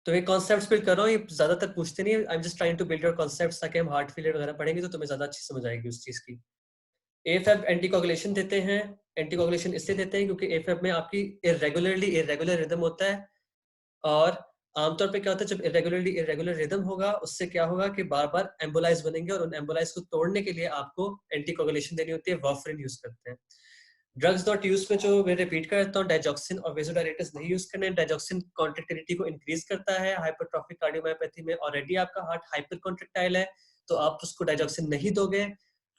तो ये कॉन्सेप्ट्स बिल्ड कर रहा हूँ, ये ज्यादातर पूछते नहीं, I am just trying to build your concepts, ताकि हम हार्ट फेलियर वगैरह पढ़ेंगे तो तुम्हें ज्यादा अच्छी समझ आएगी उस चीज की। एफएब एंटीकोगुलेशन देते हैं। एंटीकोगुलेशन इसलिए देते हैं क्योंकि एफएब में आपकी इरेगुलर रिदम होता है, और आमतौर पे क्या होता है, जब इरेगुलर रिदम होगा, उससे क्या होगा कि बार बार एम्बोलाइज बनेंगे, और उन एम्बोलाइज को तोड़ने के लिए आपको एंटीकोगुलेशन देनी होती है, वार्फरिन यूज करते हैं। ड्रग्स नॉट यूज में जो मैं रिपीट करता हूँ, डाइजॉक्सिन और वेसोडाइलेटर्स नहीं यूज करने। डाइजॉक्सिन कॉन्ट्रेक्टिलिटी को इंक्रीज करता है, हाइपरट्रॉफिक कार्डियोमायोपैथी में ऑलरेडी आपका हार्ट हाइपर कॉन्ट्रेक्टाइल है, तो आप उसको डाइजॉक्सिन नहीं दोगे,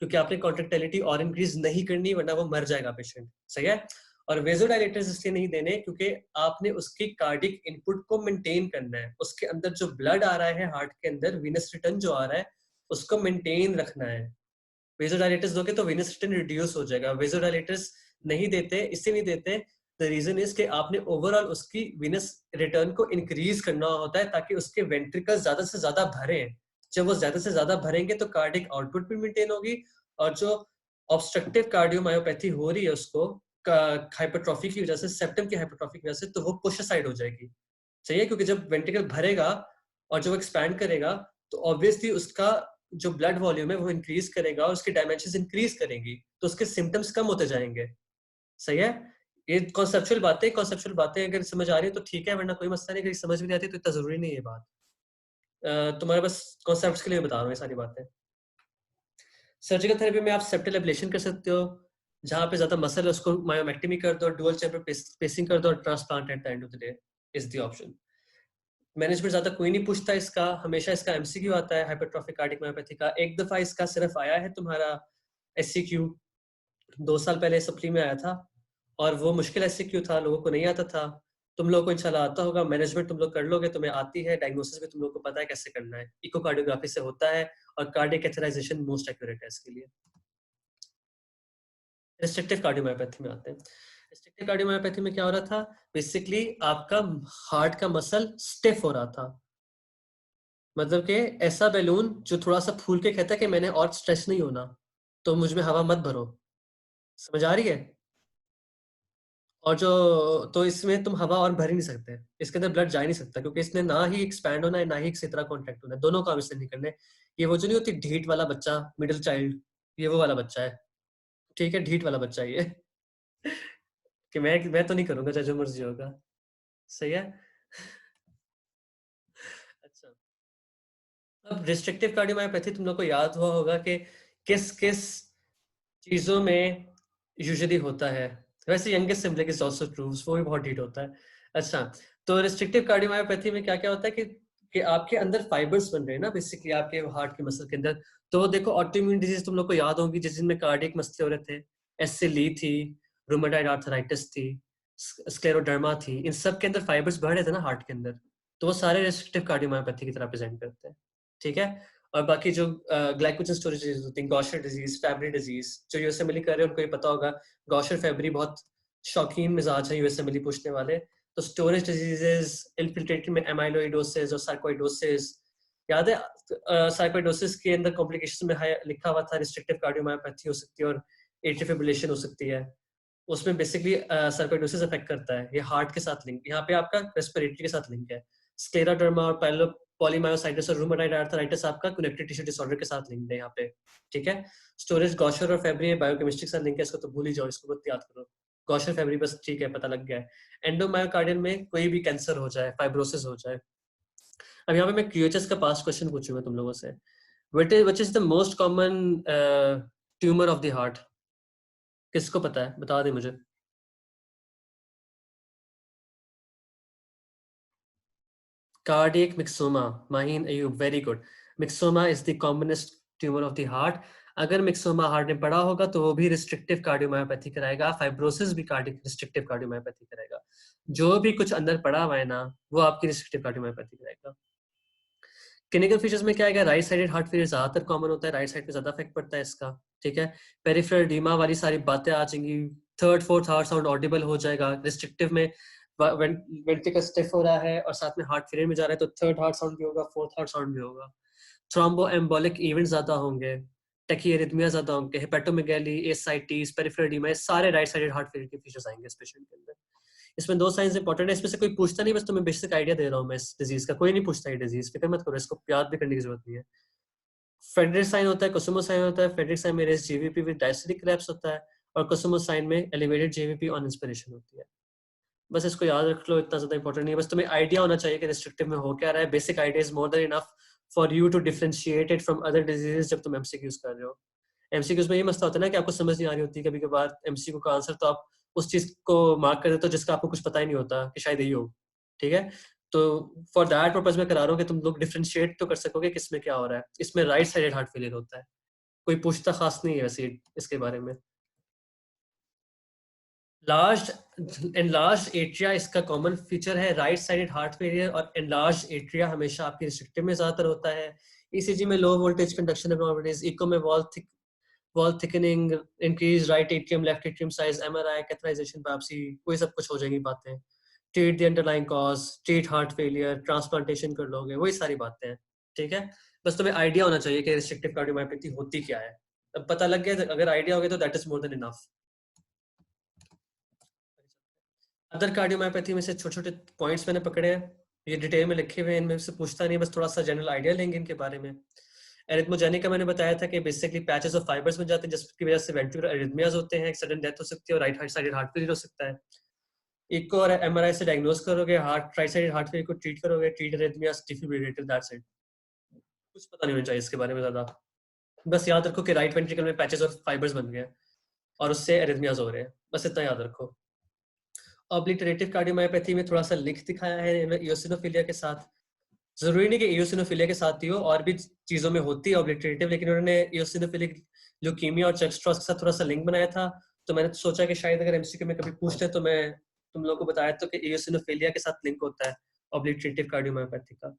क्योंकि आपने कॉन्ट्रेक्टिलिटी और इंक्रीज नहीं करनी, वरना वो मर जाएगा पेशेंट, सही है। और वेसोडाइलेटर्स इसलिए नहीं देने क्योंकि आपने उसकी कार्डिक इनपुट को मेंटेन करना है, उसके अंदर जो ब्लड आ रहा है हार्ट के अंदर, वीनस रिटर्न जो आ रहा है, उसको मेंटेन रखना है। वेसोडाइलेटर्स दोगे तो वीनस रिटर्न रिड्यूस हो जाएगा। वेसोडाइलेटर्स नहीं देते, इससे नहीं देते, द रीजन इज कि आपने ओवरऑल उसकी वीनस रिटर्न को इंक्रीज करना होता है, ताकि उसके वेंट्रिकल ज्यादा से ज्यादा भरे। जब वो ज्यादा से ज्यादा भरेंगे तो कार्डिक आउटपुट भी मेंटेन होगी, और जो ऑब्स्ट्रक्टिव कार्डियोमायोपैथी हो रही है उसको हाइपरट्रॉफी की वजह से, सेप्टम की हाइपरट्रॉफी की वजह से, तो वो पुश साइड हो जाएगी, सही है। क्योंकि जब वेंट्रिकल भरेगा और जब एक्सपैंड करेगा, तो ऑब्वियसली उसका जो ब्लड वॉल्यूम है वो इंक्रीज करेगा, और उसकी डायमेंशंस इंक्रीज करेंगी, तो उसके सिम्टम्स कम होते जाएंगे, सही है। ये कॉन्सेप्चुअल बातें अगर समझ आ रही है तो ठीक है, वरना कोई मसला नहीं, अगर समझ भी नहीं आती तो इतना जरूरी नहीं है बात। तुम्हारे बस कॉन्सेप्ट्स के लिए बता रहा हूँ ये सारी बातें। सर्जिकल थेरेपी में आप सेप्टल एब्लेशन कर सकते हो, जहाँ पे ज्यादा मसल है उसको मायोमेक्टमी कर दो, डुअल चैम्बर पेसिंग कर दो, और transplant at the end of the day is the option. Management ज्यादा कोई नहीं पूछता इसका, हमेशा इसका एमसीक्यू आता है हाइपरट्रॉफिक कार्डिक मायोपैथी का। एक दफा इसका सिर्फ आया है तुम्हारा एससीक्यू, 2 साल पहले सप्ली में आया था, और वो मुश्किल एससीक्यू था, लोगों को नहीं आता था। तुम लोग को इंशाल्लाह आता होगा, मैनेजमेंट तुम लोग कर लोगे, तुम्हें आती है, डायग्नोसिस भी तुम लोग को पता है कैसे करना है, इकोकार्डियोग्राफी से होता है, और कार्डियक कैथेराइजेशन मोस्ट एक्यूरेट है इसके लिए। रिस्ट्रिक्टिव कार्डियोमायोपैथी में आते हैं। रिस्ट्रिक्टिव कार्डियोमायोपैथी में क्या हो रहा था, बेसिकली आपका हार्ट का मसल स्टिफ हो रहा था, मतलब कि ऐसा बैलून जो थोड़ा सा फूल के कहता है कि मैंने और स्ट्रेच नहीं होना, तो मुझ में हवा मत भरो, समझ आ रही है। और जो, तो इसमें तुम हवा और भर ही नहीं सकते, इसके अंदर ब्लड जा ही नहीं सकता, क्योंकि इसने ना ही एक्सपैंड होना है, ना ही इसी तरह कॉन्ट्रैक्ट होना है, दोनों काम इसने नहीं करने। ये वो जो नहीं होती ढीठ वाला बच्चा, मिडिल चाइल्ड, ये वो वाला बच्चा है, ठीक है, ढीठ वाला बच्चा है ये कि मैं तो नहीं करूंगा चाहे जो मर्जी होगा, सही है। अब रिस्ट्रिक्टिव कार्डियोमायोपैथी तुम लोग को याद हुआ होगा कि किस किस चीजों में यूजुअली होता है। वैसे youngest sibling is also true, वो भी बहुत हीट होता है। अच्छा, तो रिस्ट्रिक्टिव कार्डियोमायोपैथी में क्या क्या होता है कि आपके अंदर फाइबर्स बन रहे हैं ना बेसिकली आपके हार्ट के मसल के अंदर। तो देखो ऑटोइम्यून डिजीज तुम लोग को याद होगी जिनमें कार्डियक मसले हो रहे थे, एसएलई थी, रूमेटॉइड आर्थराइटिस थी, स्क्लेरोडर्मा थी, इन सब के अंदर फाइबर्स बढ़ रहे थे ना हार्ट के अंदर। तो वो सारे रिस्ट्रिक्टिव कार्डियोमायोपैथी की तरह प्रेजेंट करते हैं। ठीक है। और बाकी जो ग्लाइकोजन स्टोरेज डिजीज होती है, गॉशर डिजीज, फैब्री डिजीज, जो यूएसएमएल कर रहे हैं उनको ये पता होगा। गॉशर फैब्री बहुत शौकीन मिजाज है यूएसएमएल पूछने वाले। तो स्टोरेज डिजीजेस, इनफिल्ट्रेटेड में एमाइलोइडोसिस और सार्कोइडोसिस, याद है सार्कोइडोसिस के अंदर कॉम्प्लिकेशन में लिखा हुआ था रिस्ट्रिक्टिव कार्डियोमायोपैथी हो सकती है और एट्रियल फिब्रिलेशन हो सकती है। उसमें बेसिकली सार्कोइडोसिस अफेक्ट करता है, ये हार्ट के साथ लिंक, यहाँ पे आपका रेस्पिरेटरी के साथ लिंक है। स्क्लेरोडर्मा और पॉलीमायोसाइटिस और रूमेटॉइड आर्थराइटिस आपका कनेक्टिव टिश्यू डिसऑर्डर के साथ लिंक है यहाँ पे। ठीक है। स्टोरेज गॉशर और फैब्री बायोकेमिस्ट्री के साथ लिंक है, इसको तो भूल ही जाओ, इसको मत याद करो। गॉशर फैब्री बस ठीक है, पता लग गया है। एंडोमायोकार्डियम में कोई भी कैंसर हो जाए, फाइब्रोसिस हो जाए। अब यहाँ पे मैं क्यूएचएस का पास्ट क्वेश्चन पूछूंगा तुम लोगों से। विच is the most common tumour of the heart? किसको पता है, बता दे मुझे। Cardiac myxoma, Mahin Ayub, very good. Myxoma is the commonest tumor of the heart. अगर मिक्सोमा हार्ट में पड़ा होगा तो वो भी रिस्ट्रिक्टिव कार्डियोमायोपैथी कराएगा, फाइब्रोसिस भी कार्डिक रिस्ट्रिक्टिव कार्डियोमायोपैथी कराएगा। जो भी कुछ अंदर पड़ा हुआ है ना, वो आपकी रिस्ट्रिक्टिव कार्डियोमायोपैथी कराएगा। क्लिनिकल फीचर्स में क्या आएगा? राइट साइडेड हार्ट फेलियर ज्यादातर कॉमन होता है, राइट साइड पे ज्यादा इफेक्ट पड़ता है इसका। ठीक है। पेरिफेरल एडीमा वाली सारी बातें आ जाएंगी। Third fourth heart sound Audible हो जाएगा। रिस्ट्रिक्टिव में वेंट्रिकल स्टिफ हो रहा है और साथ में हार्ट फेलियर में जा रहा है तो थर्ड हार्ट साउंड भी होगा, फोर्थ हार्ट साउंड भी होगा। थ्रोम्बो एम्बोलिक इवेंट ज्यादा होंगे, टैकीआरिथमिया ज्यादा होंगे, हेपेटोमेगाली, एसाइटिस, पेरिफेरल एडीमा, सारे राइट साइडेड हार्ट फेलियर के फीचर्स आएंगे इस पेशेंट के अंदर। इसमें दो साइंस इंपॉर्टेंट है, इसमें से कोई पूछता नहीं, बस तुम्हें बेसिक आइडिया दे रहा हूँ मैं इस डिजीज का। कोई नहीं पूछता ये डिजीज, फिक्र मत करो, इसको याद भी करने की जरूरत नहीं है। फेडरिक साइन होता है, कुसुमो साइन होता है। फेडरिक साइन में रेस जीवीपी विद डायस्टेरिक कोलैप्स होता है और कुसुमो साइन में एलिवेटेड जीवीपी ऑन इंस्पिरेशन होती है। बस इसको याद रख लो, इतना ज्यादा इंपॉर्टेंट नहीं है, बस तुम्हें आइडिया होना चाहिए कि रिस्ट्रिक्टिव में हो क्या रहा है। Basic idea is more than enough for you to differentiate it from other diseases जब तुम एमसीक्यूज कर रहे हो। एमसीक्यूज में ये मसला होता है ना कि आपको समझ नहीं आ रही होती कभी कभार एमसीक्यू का आंसर, तो आप उस चीज को मार्क कर देते हो जिसका आपको कुछ पता ही नहीं होता कि शायद यही हो। ठीक है। तो फॉर दैट पर्पज मैं करा रहा हूँ कि तुम लोग डिफरेंशिएट तो कर सकोगे किसमें क्या हो रहा है। इसमें राइट साइडेड हार्ट फेलियर होता है, कोई पूछता खास नहीं है वैसे इसके बारे में। लार्ज एनलार्ज एट्रिया इसका कॉमन फीचर है, राइट साइडेड हार्ट फेलियर और एनलार्ज एट्रिया हमेशा आपकी रिस्ट्रिक्टिव में ज्यादातर होता है। ईसीजी में low voltage conduction abnormalities, echo में wall thickening, increase right atrium left atrium size, MRI, catheterisation biopsy, वही सब कुछ हो जाएंगी बातें। Treat the underlying cause, treat heart failure, transplantation कर लोगे, वही सारी बातें हैं। ठीक है। बस तुम्हें आइडिया होना चाहिए कि रिस्ट्रिक्टिव कार्डियोमायोपैथी होती क्या है। अब पता लग गया, अगर आइडिया हो गया तो that is more than enough. Other cardiomyopathy में से छोटे छोटे पॉइंट्स मैंने पकड़े हैं, ये डिटेल में लिखे हुए हैं, इनमें से पूछता नहीं, बस थोड़ा सा जनरल आइडिया लेंगे इनके बारे में। एरिथमोजेनिक का मैंने बताया था कि बेसिकली पैचेस ऑफ फाइबर्स बन जाते हैं जिसकी वजह से वेंट्रिकुलर एरिथमियाज होते हैं, एक सडन डेथ हो सकती है और राइट साइडेड हार्ट फेलियर हो सकता है। इको और एमआरआई से डायग्नोज करोगे heart, right sided heart failure को ट्रीट करोगे, treat arrhythmias, defibrillator, that's it. कुछ पता नहीं होना चाहिए इसके बारे में ज्यादा, बस याद रखो कि राइट वेंट्रिकल में पैचेस और फाइबर्स बन गए हैं और उससे एरिथमियाज हो रहे हैं, बस इतना याद रखो। ऑब्लिटरेटिव कार्डियोमायोपैथी में थोड़ा सा लिंक दिखाया है इयोसिनोफिलिया के साथ। जरूरी नहीं कि इयोसिनोफिलिया के साथ ही हो, और भी चीजों में होती है ऑब्लिटरेटिव, लेकिन उन्होंने इयोसिनोफिलिक ल्यूकीमिया और चेस्ट ट्रस्ट के साथ थोड़ा सा लिंक बनाया था। तो मैंने सोचा कि शायद अगर एमसीक्यू में कभी पूछते तो मैं तुम लोगों को बताया तो कि इयोसिनोफिलिया के साथ लिंक होता है ऑब्लिटरेटिव कार्डियोमायोपैथी का।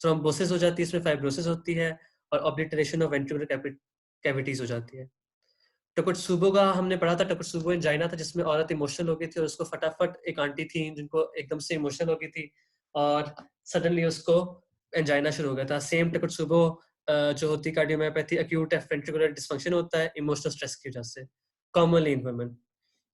थ्रोम्बोसिस हो जाती है, इसमें फाइब्रोसिस होती है और ऑब्लिटरेशन ऑफ वेंट्रिकुलर कैविटीज हो जाती है। टकुत्सुबो का हमने पढ़ा था, टकुत्सुबो एंजाइना था जिसमें औरत इमोशनल हो गई थी और उसको फटाफट, एक आंटी थी जिनको एकदम से इमोशनल हो गई थी और सडनली उसको एंजाइना शुरू हो गया था। सेम टकुत्सुबो जो होती है कार्डियोमायोपैथी, अक्यूट वेंट्रिकुलर डिसफंक्शन होता है इमोशनल स्ट्रेस की वजह से, कॉमनली इन वुमेन।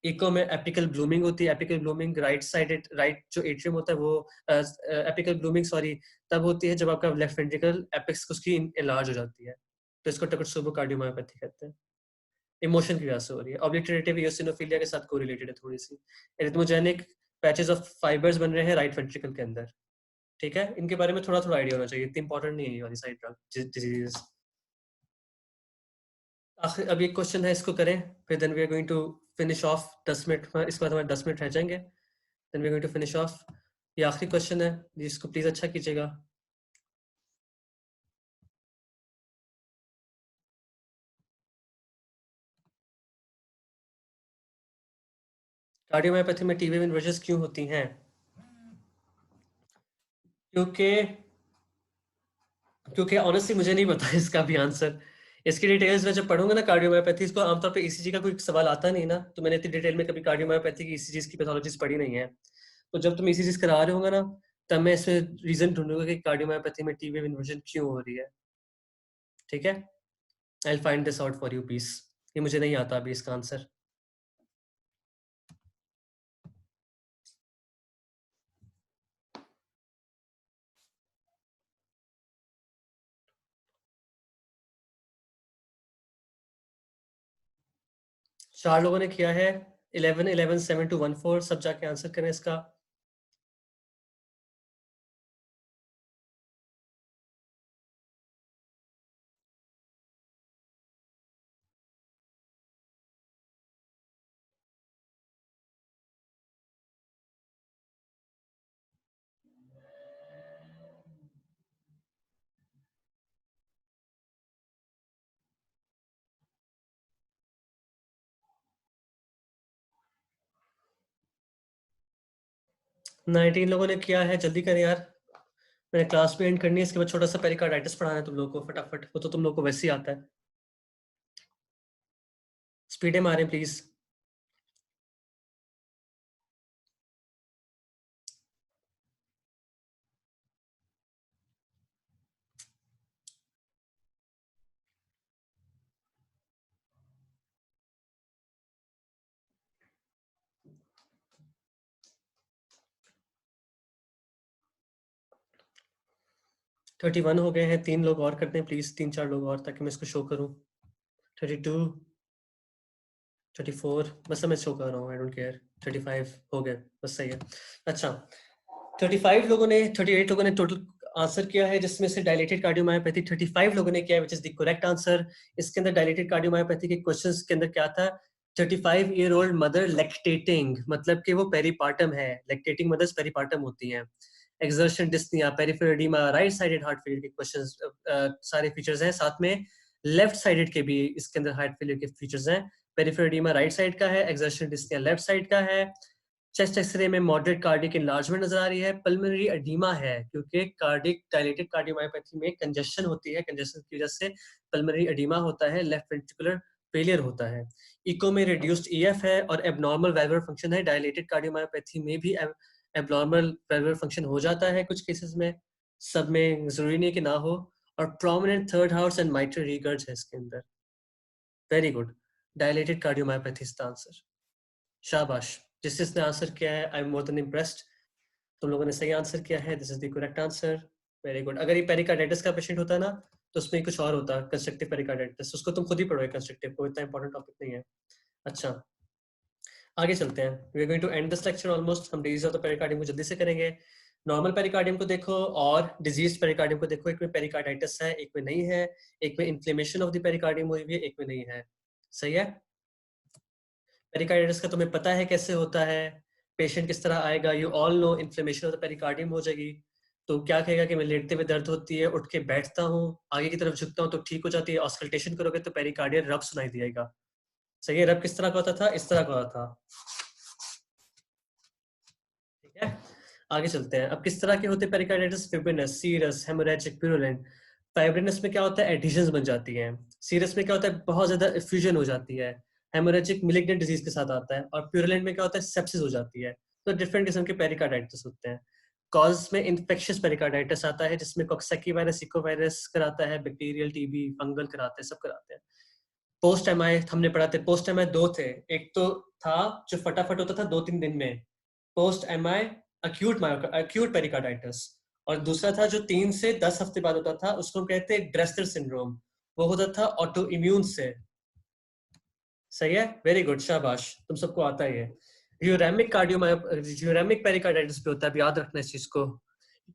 इको में एपिकल ब्लूमिंग होती है, apical blooming right sided, right जो एट्रियम होता है वो एपिकल ब्लूमिंग सॉरी तब होती है जब आपका लेफ्ट वेंट्रिकल एपिक्स उसकी एनलार्ज हो जाती है, तो इसको टकुत्सुबो कार्डियोमायोपैथी कहते हैं। इमोशन की वजह से हो रही है। ऑब्लिटरेटिव इयोसिनोफिलिया के साथ कोरिलेटेड है थोड़ी सी। एरिथमोजेनिक पैचेस ऑफ फाइबर्स बन रहे हैं राइट वेंट्रिकल के अंदर। ठीक है, इनके बारे में थोड़ा थोड़ा आइडिया होना चाहिए, इतनी इंपॉर्टेंट नहीं है ये वाली साइड ड्रग डिजीजेस। आखिर अब एक क्वेश्चन है, इसको करें, फिर then we are going to finish off 10 minute, इसके बाद हमारे 10 मिनट रह जाएंगे, then we are going to finish off. ये आखिरी क्वेश्चन है, जिसको प्लीज अच्छा कीजिएगा। कार्डियोमायोपैथी में टी वेव इन्वर्जन्स क्यों होती हैं? क्योंकि क्योंकि ऑनेस्टली मुझे नहीं पता इसका भी आंसर। इसकी डिटेल्स में जब पढ़ूंगा ना कार्डियोमायोपैथी, इसको आमतौर पे ईसीजी का कोई सवाल आता नहीं ना, तो मैंने इतनी डिटेल में कभी कार्डियोमायोपैथी की ईसीजीस की पैथोलॉजीज पढ़ी नहीं है। तो जब तुम ईसीजीस करा रहे होगा ना, तब मैं इसमें रीजन ढूंढूंगा कि कार्डियोमायोपैथी में टी वेव इन्वर्जन क्यों हो रही है। ठीक है, I will find this out for you please. ये मुझे नहीं आता अभी इसका आंसर। चार लोगों ने किया है, 11 11 7 2 1 4, सब जाके आंसर करें इसका। नाइनटीन लोगों ने किया है, जल्दी करें यार, मैंने क्लास भी एंड करनी है, इसके बाद छोटा सा पेरिकार्डाइटिस पढ़ाना है तुम लोगों को फटाफट, वो तो तुम लोगों को वैसे ही आता है। स्पीड में आ रहे हैं प्लीज। 31 हो गए हैं, 3 लोग और करते हैं प्लीज, 3 4 लोग और, ताकि मैं इसको शो करूं। 32 34, बस मैं शो कर रहा हूँ, आई डोंट केयर। 35 हो गए, बस सही है। अच्छा, 35 लोगों ने, 38 लोगों ने टोटल आंसर किया है, जिसमें से डायलेटेड कार्डियोमायोपैथी 35 लोगों ने किया है, विच इज द करेक्ट आंसर। इसके अंदर डायलेटेड कार्डियोमायोपैथी के क्वेश्चंस के अंदर क्या था? 35-year-old मदर लैक्टेटिंग, मतलब कि वो पेरीपार्टम है, लैक्टेटिंग मदर्स पेरीपार्टम होती हैं। Exertion dyspnoea, peripheral oedema, right sided heart failure के क्वेश्चंस सारे फीचर्स हैं, साथ में लेफ्ट साइडेड के भी इसके अंदर हार्ट फेलियर के फीचर्स हैं। पेरिफेरल एडिमा राइट साइड का है, एक्सर्शन डिस्निया लेफ्ट साइड का है। चेस्ट एक्सरे में मॉडरेट कार्डिक इनलार्जमेंट नजर आ रही है। पल्मोनरी एडिमा है, क्योंकि कार्डिक डायलेटेड कार्डियोमायोपैथी में कंजेशन होती है, कंजेशन की वजह से पल्मोनरी एडिमा होता है, लेफ्ट वेंट्रिकुलर फेलियर होता है। इको में रिड्यूस्ड ईएफ है और एबनॉर्मल वैल्वुलर फंक्शन है। डायलेटेड कार्डियोमायोपैथी में भी एबनॉर्मल वैल्वुलर फंक्शन हो जाता है कुछ केसेस में, सब में जरूरी नहीं कि ना हो। और prominent third house and mitral regurg है इसके अंदर। Very good, dilated cardiomyopathy is the answer. शाबाश, जिसने आंसर किया है, I am more than impressed. तुम लोगों ने सही आंसर किया है, this is the correct answer. Very good. अगर ये पेरिकार्डाइटिस का पेशेंट होता है ना, तो उसमें कुछ और होता है, कंस्ट्रक्टिव पेरिकार्डाइटिस, उसको तुम खुद ही पढ़ोगे, कंस्ट्रक्टिव को इतना इंपॉर्टेंट टॉपिक नहीं है। अच्छा, आगे चलते हैं, we are going to end this lecture almost. हम डिजीज ऑफ द पेरिकार्डियम को जल्दी से करेंगे। नॉर्मल पेरिकार्डियम को देखो और डिजीज पेरिकार्डियम को देखो, एक में पेरिकार्डाइटिस है, एक में नहीं है, एक में इन्फ्लेमेशन ऑफ द पेरिकार्डियम हुई हुई है, एक में नहीं है। सही है। पेरिकार्डाइटिस का तुम्हें पता है कैसे होता है, पेशेंट किस तरह आएगा, you all know, inflammation of the pericardium हो जाएगी। तो क्या कहेगा कि मैं लेटते हुए दर्द होती है, उठ के बैठता हूँ, आगे की तरफ झुकता हूँ तो ठीक हो जाती है, ऑस्कल्टेशन करोगे तो पेरिकार्डियल रब सुनाई देगा। सही है, रब किस तरह का होता था? इस तरह का होता था। ठीक है, आगे चलते हैं। अब किस तरह के होते हैं pericarditis? Fibrinous, serous, haemorrhagic, purulent. Fibrinous में क्या होता है? एडिशंस बन जाती हैं। सीरस में क्या होता है? बहुत ज्यादा एफ्यूजन हो जाती है। हेमोरेजिक मिलिग्नेंट डिजीज के साथ आता है। और प्यूरुलेंट में क्या होता है? सेप्सिस हो जाती है। तो डिफरेंट किस्म के पेरिकार्डाइटिस होते हैं। कॉज में इन्फेक्शियस पेरिकार्डाइटिस आता है, जिसमें कॉक्सेकी वायरस, इको वायरस कराता है, बैक्टीरियल, टीबी, फंगल कराते हैं, सब कराते हैं। पोस्ट एमआई हमने पढ़ा थे, पोस्ट एमआई दो थे। एक तो था जो फटाफट होता था 2-3 दिन में, पोस्ट एमआई अक्यूट पेरिकार्डाइटिस। और दूसरा था जो 3 से 10 हफ्ते बाद होता था, उसको हम कहते हैं ड्रेसलर सिंड्रोम। वो होता था ऑटो इम्यून से। सही है, वेरी गुड, शाबाश, तुम सबको आता ही है। यूरेमिक कार्डियोमायो यूरेमिक पेरिकार्डाइटिस भी होता है, अब याद रखना इस चीज को।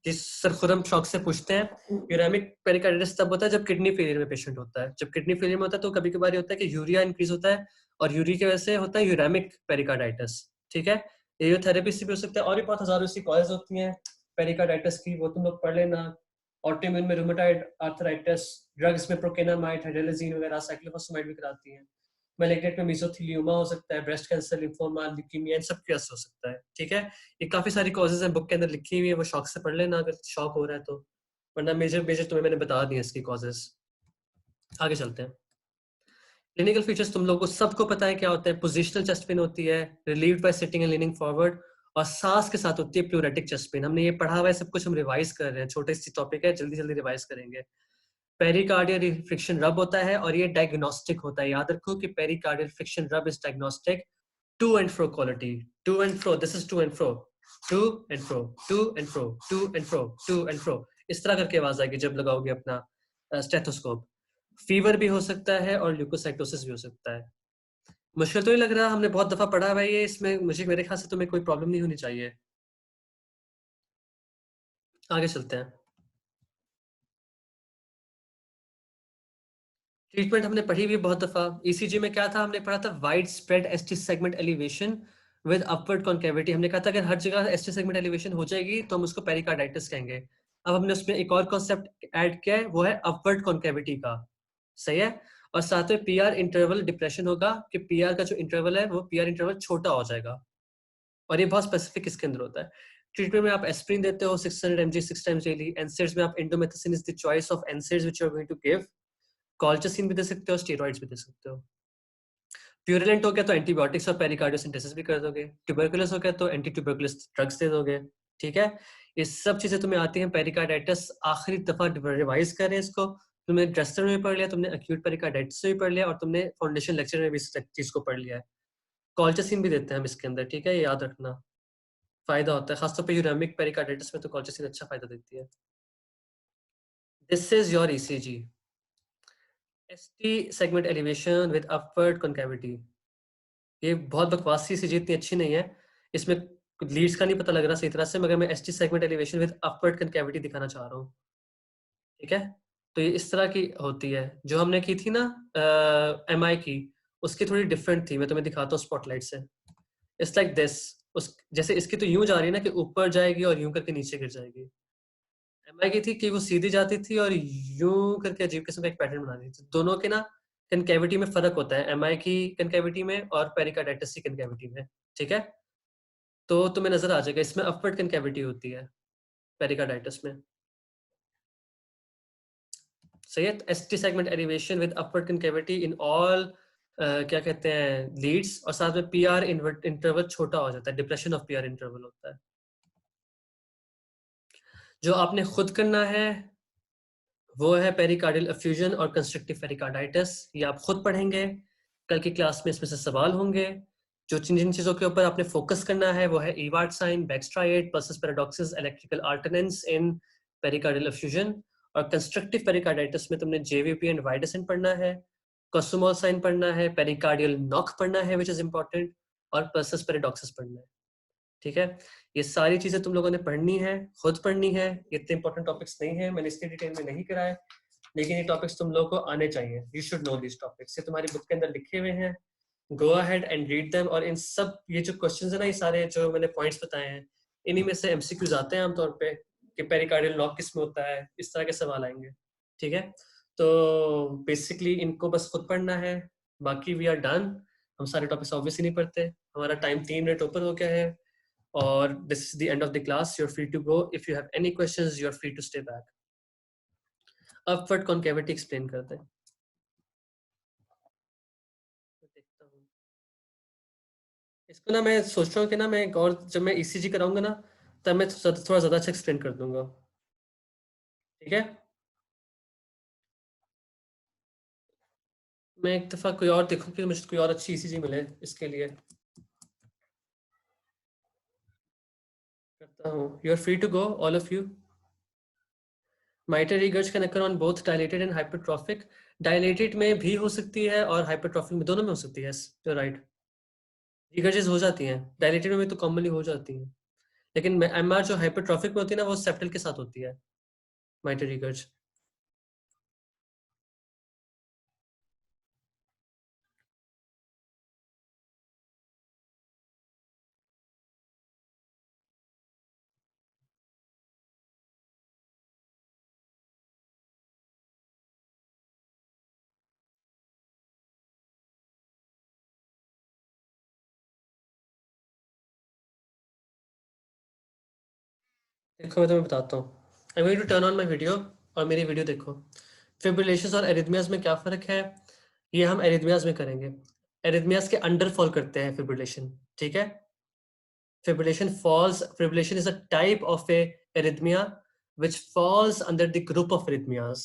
जिस सर खुरम शौक से पूछते हैं, यूरेमिक पेरिकार्डिटिस तब होता है जब किडनी फेलियर में पेशेंट होता है। जब किडनी फेलियर में होता है तो कभी कभार होता है कि यूरिया इंक्रीज होता है और यूरिया की वजह से होता है यूरेमिक पेरिकार्डाइटिस। ठीक है, ये थेरेपी से भी हो सकता है और भी बहुत हजारों सी कॉजेज होती हैं पेरिकार्डाइटिस की, वो तुम लोग पढ़ लेना। ऑटोइम्यून में रूमेटॉइड आर्थराइटिस, ड्रग्स में प्रोकेनामाइड, हाइड्रोलाजीन वगैरह, साइक्लोफॉस्फेमाइड भी कराती हैं। मैलिग्नेंट में मेसोथेलियोमा हो सकता है, ब्रेस्ट कैंसर, लिम्फोमा, ल्यूकीमिया, इन सब की वजह से हो सकता है। ठीक है, ये काफी सारी कॉजेज हैं, बुक के अंदर लिखी हुई है, वो शौक से पढ़ लेना अगर शौक हो रहा है तो, वरना मेजर मेजर तुम्हें मैंने बता दिए इसकी कॉजेज। आगे चलते हैं। क्लिनिकल फीचर्स तुम लोगों को सबको पता है क्या होता है। पोजिशनल चेस्ट पेन होती है, relieved by sitting and leaning forward, और सांस के साथ होती है प्लूरेटिक चेस्ट पेन। हमने ये पढ़ा हुआ है सब कुछ, हम रिवाइज कर रहे हैं, छोटे सी टॉपिक है, जल्दी जल्दी रिवाइज करेंगे। पेरिकार्डियल फ्रिक्शन रब होता है और ये डायग्नोस्टिक होता है। याद रखो कि pericardial friction rub is diagnostic. To and fro quality, to and fro, this is to and fro, to and fro, to and fro, to and fro, to and fro, इस तरह करके आवाज आएगी जब लगाओगे अपना स्टेथोस्कोप। फीवर भी हो सकता है और ल्यूकोसाइटोसिस भी हो सकता है। मुश्किल तो नहीं लग रहा, हमने बहुत दफा पढ़ा हुआ है ये, इसमें मुझे मेरे ख्याल से तुम्हें कोई प्रॉब्लम नहीं होनी चाहिए। आगे चलते हैं। ट्रीटमेंट हमने पढ़ी भी बहुत दफा। ईसीजी में क्या था, हमने पढ़ा था wide spread ST segment elevation with upward concavity. हमने कहा था अगर हर जगह एसटी सेगमेंट एलिवेशन हो जाएगी तो हम उसको पेरिकार्डाइटिस कहेंगे। अब हमने उसमें एक और कॉन्सेप्ट ऐड किया है, वो है अपवर्ड कॉन्केविटी का। सही है, और साथ में पीआर इंटरवल डिप्रेशन होगा कि पीआर का जो इंटरवल है वो पीआर इंटरवल छोटा हो जाएगा, और ये बहुत स्पेसिफिक इसके अंदर होता है। ट्रीटमेंट में आप एस्प्रिन देते हो 600 mg 6 टाइम्स डेली। एनसेड्स में आप indomethacin is the choice of NSAIDs which you are going to give. Colchicine भी दे सकते हो, स्टेरॉइड्स भी दे सकते हो। प्यूरिलेंट हो गया तो एंटीबायोटिक्स और पेरिकार्डियोसिंथेसिस भी कर दोगे। ट्यूबरकुलस हो गया तो एंटी ट्यूबरकुलस ड्रग्स दे दोगे। ठीक है, ये सब चीजें तुम्हें आती हैं। पेरिकार्डाइटिस आखिरी दफा रिवाइज कर रहे हैं इसको। तुमने ड्रेस्टर में पढ़ लिया, तुमने एक्यूट पेरिकार्डाइटिस में भी पढ़ लिया, और तुमने फाउंडेशन लेक्चर में भी इस चीज को पढ़ लिया है। कॉल्चासिन भी देते हैं हम इसके अंदर, ठीक है, ये याद रखना, फायदा होता है खासतौर पे यूरेमिक पेरिकार्डाइटिस में, तो कॉल्चासिन अच्छा फायदा देती है। This is your ECG, ST segment elevation with upward concavity. ये बहुत बकवास सी ईसीजी, इतनी अच्छी नहीं है, इसमें लीड्स का नहीं पता लग रहा सही तरह से, मगर मैं ST segment elevation with upward concavity दिखाना चाह रहा हूँ। ठीक है, तो ये इस तरह की होती है। जो हमने की थी ना एमआई की, उसकी थोड़ी डिफरेंट थी, मैं तुम्हें दिखाता हूँ स्पॉटलाइट से। इट्स लाइक दिस, उस जैसे इसकी तो यूं जा रही है ना कि ऊपर जाएगी और यूं करके नीचे गिर जाएगी। एमआई की थी कि वो सीधी जाती थी और यूं करके अजीब किस्म का एक पैटर्न बना रही थी। दोनों के ना कनकेविटी में फर्क होता है, एमआई की कनकेविटी में और पेरिकार्डाइटिस की कनकेविटी में। ठीक है, तो तुम्हें नजर आ जाएगा, इसमें अपवर्ड कनकेविटी होती है पेरिकार्डाइटिस में। सही है, ST segment elevation with upward concavity in all क्या कहते हैं लीड्स, और साथ में पीआर इंटरवल छोटा हो जाता है, डिप्रेशन ऑफ पीआर इंटरवल होता है। जो आपने खुद करना है वो है पेरिकार्डियल एफ्यूजन और कंस्ट्रक्टिव पेरिकार्डाइटिस। ये आप खुद पढ़ेंगे, कल की क्लास में इसमें से सवाल होंगे। जो जिन चीजों के ऊपर आपने फोकस करना है वो है ईवार्ड साइन, बैकस्ट्राइड, पल्सस पैराडॉक्सिस, इलेक्ट्रिकल अल्टरनेंस इन पेरिकार्डियल एफ्यूजन। और कंस्ट्रक्टिव पेरिकार्डाइटिस में तुमने जेवीपी एंड वाइडेसन पढ़ना है, कोसोमोल साइन पढ़ना है, पेरिकार्डियल नॉक पढ़ना है विच इज इंपॉर्टेंट, और पल्सस पैराडॉक्सिस पढ़ना है। ठीक है, ये सारी चीजें तुम लोगों ने पढ़नी है, खुद पढ़नी है। ये इतने इंपॉर्टेंट टॉपिक्स नहीं है, मैंने इसके डिटेल में नहीं कराए, लेकिन ये टॉपिक्स तुम लोगों को आने चाहिए। You should know this topics, ये तुम्हारी बुक के अंदर लिखे हुए हैं। Go ahead and read them. और इन सब ये जो क्वेश्चंस है ना, ये सारे जो मैंने पॉइंट्स बताए हैं, इन्हीं में से एमसीक्यूज आते हैं आमतौर पे कि पेरिकार्डियल लॉक किस में होता है, इस तरह के सवाल आएंगे। ठीक है, तो बेसिकली इनको बस खुद पढ़ना है, बाकी वी आर डन। हम सारे टॉपिक्स ऑब्वियसली नहीं पढ़ते, हमारा टाइम 3 मिनट ऊपर हो गया है, और this is the end of the class. You're free to go. If you have any questions, you're free to stay back. Upward concavity explain करते हैं। देखता हूँ इसको ना, मैं सोच रहा हूँ कि ना मैं और जब मैं ईसीजी कराऊंगा ना, तब मैं थोड़ा ज्यादा अच्छा एक्सप्लेन कर दूंगा। ठीक है, मैं एक दफा कोई और देखूँ कि मुझे कोई और अच्छी ईसीजी मिले, इसके लिए करता हूँ। You are free to go all of you. Mitral regurg can occur on both dilated and hypertrophic. Dilated में भी हो सकती है और hypertrophic में, दोनों में हो सकती है। Yes, you're right. रिगर्जेस हो जाती हैं, डायलेटेड में तो कॉमनली हो जाती हैं। लेकिन एमआर जो हाइपरट्रॉफिक में होती है ना, वो सेप्टल के साथ होती है, माइटर रिगर्ज। देखो मैं तुम्हें बताता हूँ, I am going to turn on my video, और मेरी वीडियो देखो। फिब्रिलेशंस और एरिथमियाज में क्या फर्क है, ये हम एरिथमियाज में करेंगे। एरिथमियाज के अंडर फॉल करते हैं फिब्रिलेशन, ठीक है। Fibrillation is a type of a arrhythmia which falls under the group of arrhythmias,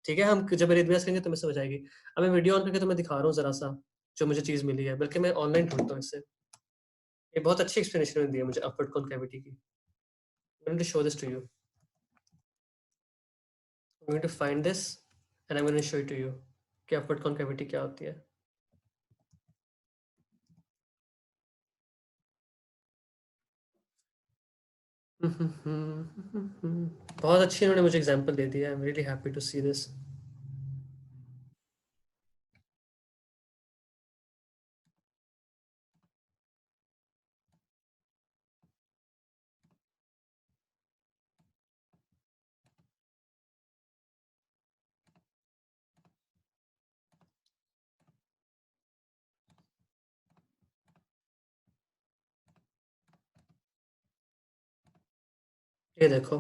ठीक है। हम जब arrhythmias करेंगे तुम्हें समझ आएगी। अब मैं वीडियो ऑन करके तुम्हें दिखा रहा हूँ जरा सा, जो मुझे चीज मिली है, बल्कि मैं ऑनलाइन ढूंढता हूँ इससे। ये बहुत अच्छी एक्सप्लेनेशन दी है मुझे अपवर्ड कॉन्केविटी की। I'm going to show this to you. I'm going to find this and I'm going to show it to you कि अपवर्ड कॉन्केविटी क्या होती है। बहुत अच्छी इन्होंने मुझे एग्जांपल दे दिया। I am really happy to see this. ये देखो,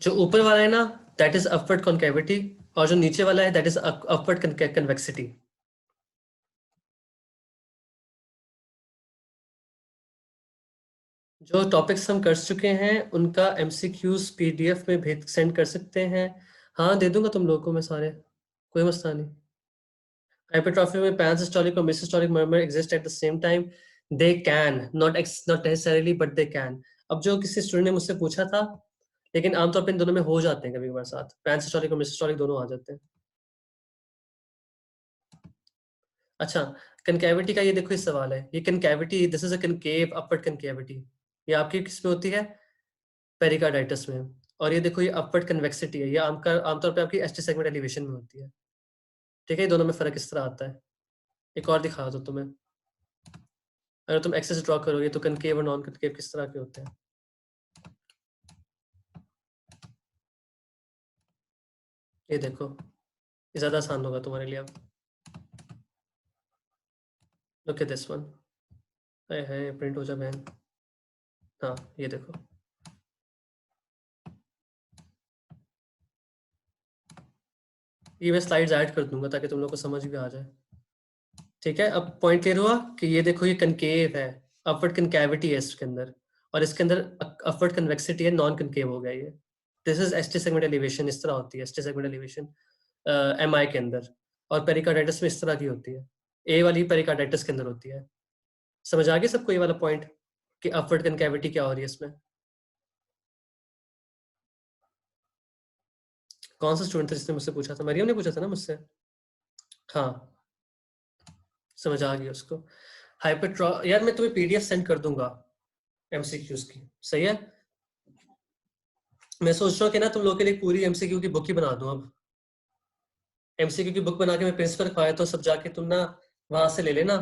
जो ऊपर वाला है ना, दैट इज अपवर्ड कॉन्केविटी, और जो नीचे वाला है दैट इज अपवर्ड कन्वेक्सिटी। जो टॉपिक्स हम कर चुके हैं उनका एमसीक्यूज पीडीएफ में भेज सेंड कर सकते हैं। हाँ, दे दूंगा तुम लोगों को मैं सारे, कोई मसला नहीं। हाइपरट्रॉफी में पैनसिस्टोलिक और midsystolic murmur exist at the same time. They can not not necessarily but they can. अब जो किसी स्टूडेंट ने मुझसे पूछा था, लेकिन आमतौर पर इन दोनों में हो जाते हैं कभी कभार साथ, पैनसिस्टोलिक और मेसिस्टोलिक दोनों आ जाते हैं। अच्छा, कनकेविटी का ये देखो, इस सवाल है, ये concavity, this is a concave upward concavity. ये आपकी किस में होती है, पेरिकार्डाइटिस में। और ये देखो, ये अपवर्ड कन्वेक्सिटी है, ये आमतौर पे आपकी एसटी सेगमेंट एलिवेशन में होती है, ठीक है। ये दोनों में फर्क इस तरह आता है। एक और दिखा दो तुम्हें, अगर तुम एक्सेस ड्रॉ करोगे तो कनकेव और नॉन कनकेव किस तरह के होते हैं। ये देखो, ये ज्यादा आसान होगा तुम्हारे लिए। अब लुक एट दिस वन, है प्रिंट हो जा बहन। हाँ, ये देखो, ये मैं स्लाइड्स ऐड कर दूंगा ताकि तुम लोग को समझ भी आ जाए, ठीक है। अब पॉइंट क्लियर हुआ कि ये देखो, ये कनकेव है, अपवर्ड कनकेविटी है इसके अंदर, और इसके अंदर अपवर्ड कन्वेक्सिटी है, नॉन कनकेव हो गया ये। This is ST segment elevation, इस तरह होती है एसटी सेगमेंट एलिवेशन एमआई के अंदर। और पेरिकार्डाइटिस में इस तरह की होती है, ए वाली पेरिकार्डाइटिस के अंदर होती है। समझ आ गया सबको ये वाला पॉइंट कि अपवर्ड कनकेविटी क्या हो रही है इसमें। कौन सा स्टूडेंट था जिसने मुझसे पूछा था, मरियम ने पूछा था ना मुझसे। हाँ, समझ आ गई उसको। हाइपरट्रॉ यार मैं तुम्हें पीडीएफ सेंड कर दूंगा एमसीक्यूज की, सही है। मैं सोच रहा हूँ कि ना तुम लोग के लिए पूरी एमसीक्यू की बुक ही बना दूं अब। एमसीक्यू की बुक बना के मैं प्रिंसिपल रखवाया, तो सब जाके तुम ना वहां से ले लेना,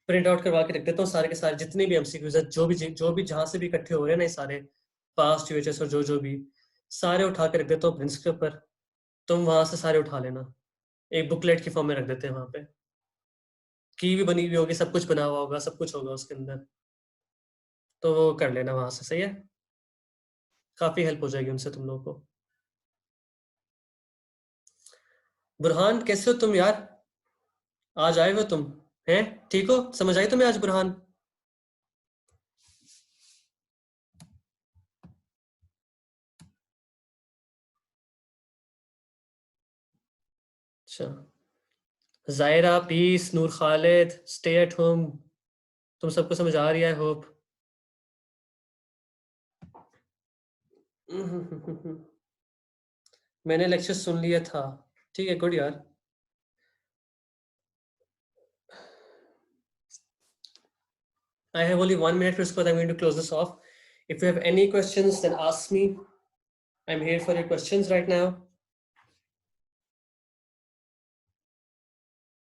प्रिंट आउट करवा के रख देता हूँ सारे के सारे जितने भी एमसीक्यूज है, जो भी जहां से भी इकट्ठे हो रहे हैं ना, ये सारे पास्ट यूएचएस और जो भी सारे उठा के रख देता हूँ प्रिंस के ऊपर। तुम वहां से सारे उठा लेना, एक बुकलेट की फॉर्म में रख देते हैं वहां पे। की भी बनी हुई होगी, सब कुछ बना हुआ होगा, सब कुछ होगा उसके अंदर, तो वो कर लेना वहां से, सही है। काफी हेल्प हो जाएगी उनसे तुम लोगों को। बुरहान कैसे हो तुम यार, आज आए हो तुम, हैं ठीक हो, समझ आई तुम्हें आज बुरहान। अच्छा, Zaira, peace, Noor Khalid, stay at home, तुम सबको समझ आ रही है, होप। मैंने लेक्चर सुन लिया था, ठीक है, गुड यार। I have only 1 minute, फिर उसके बाद I'm going to close this off. If you have any questions, then ask me. I'm here for your questions right now.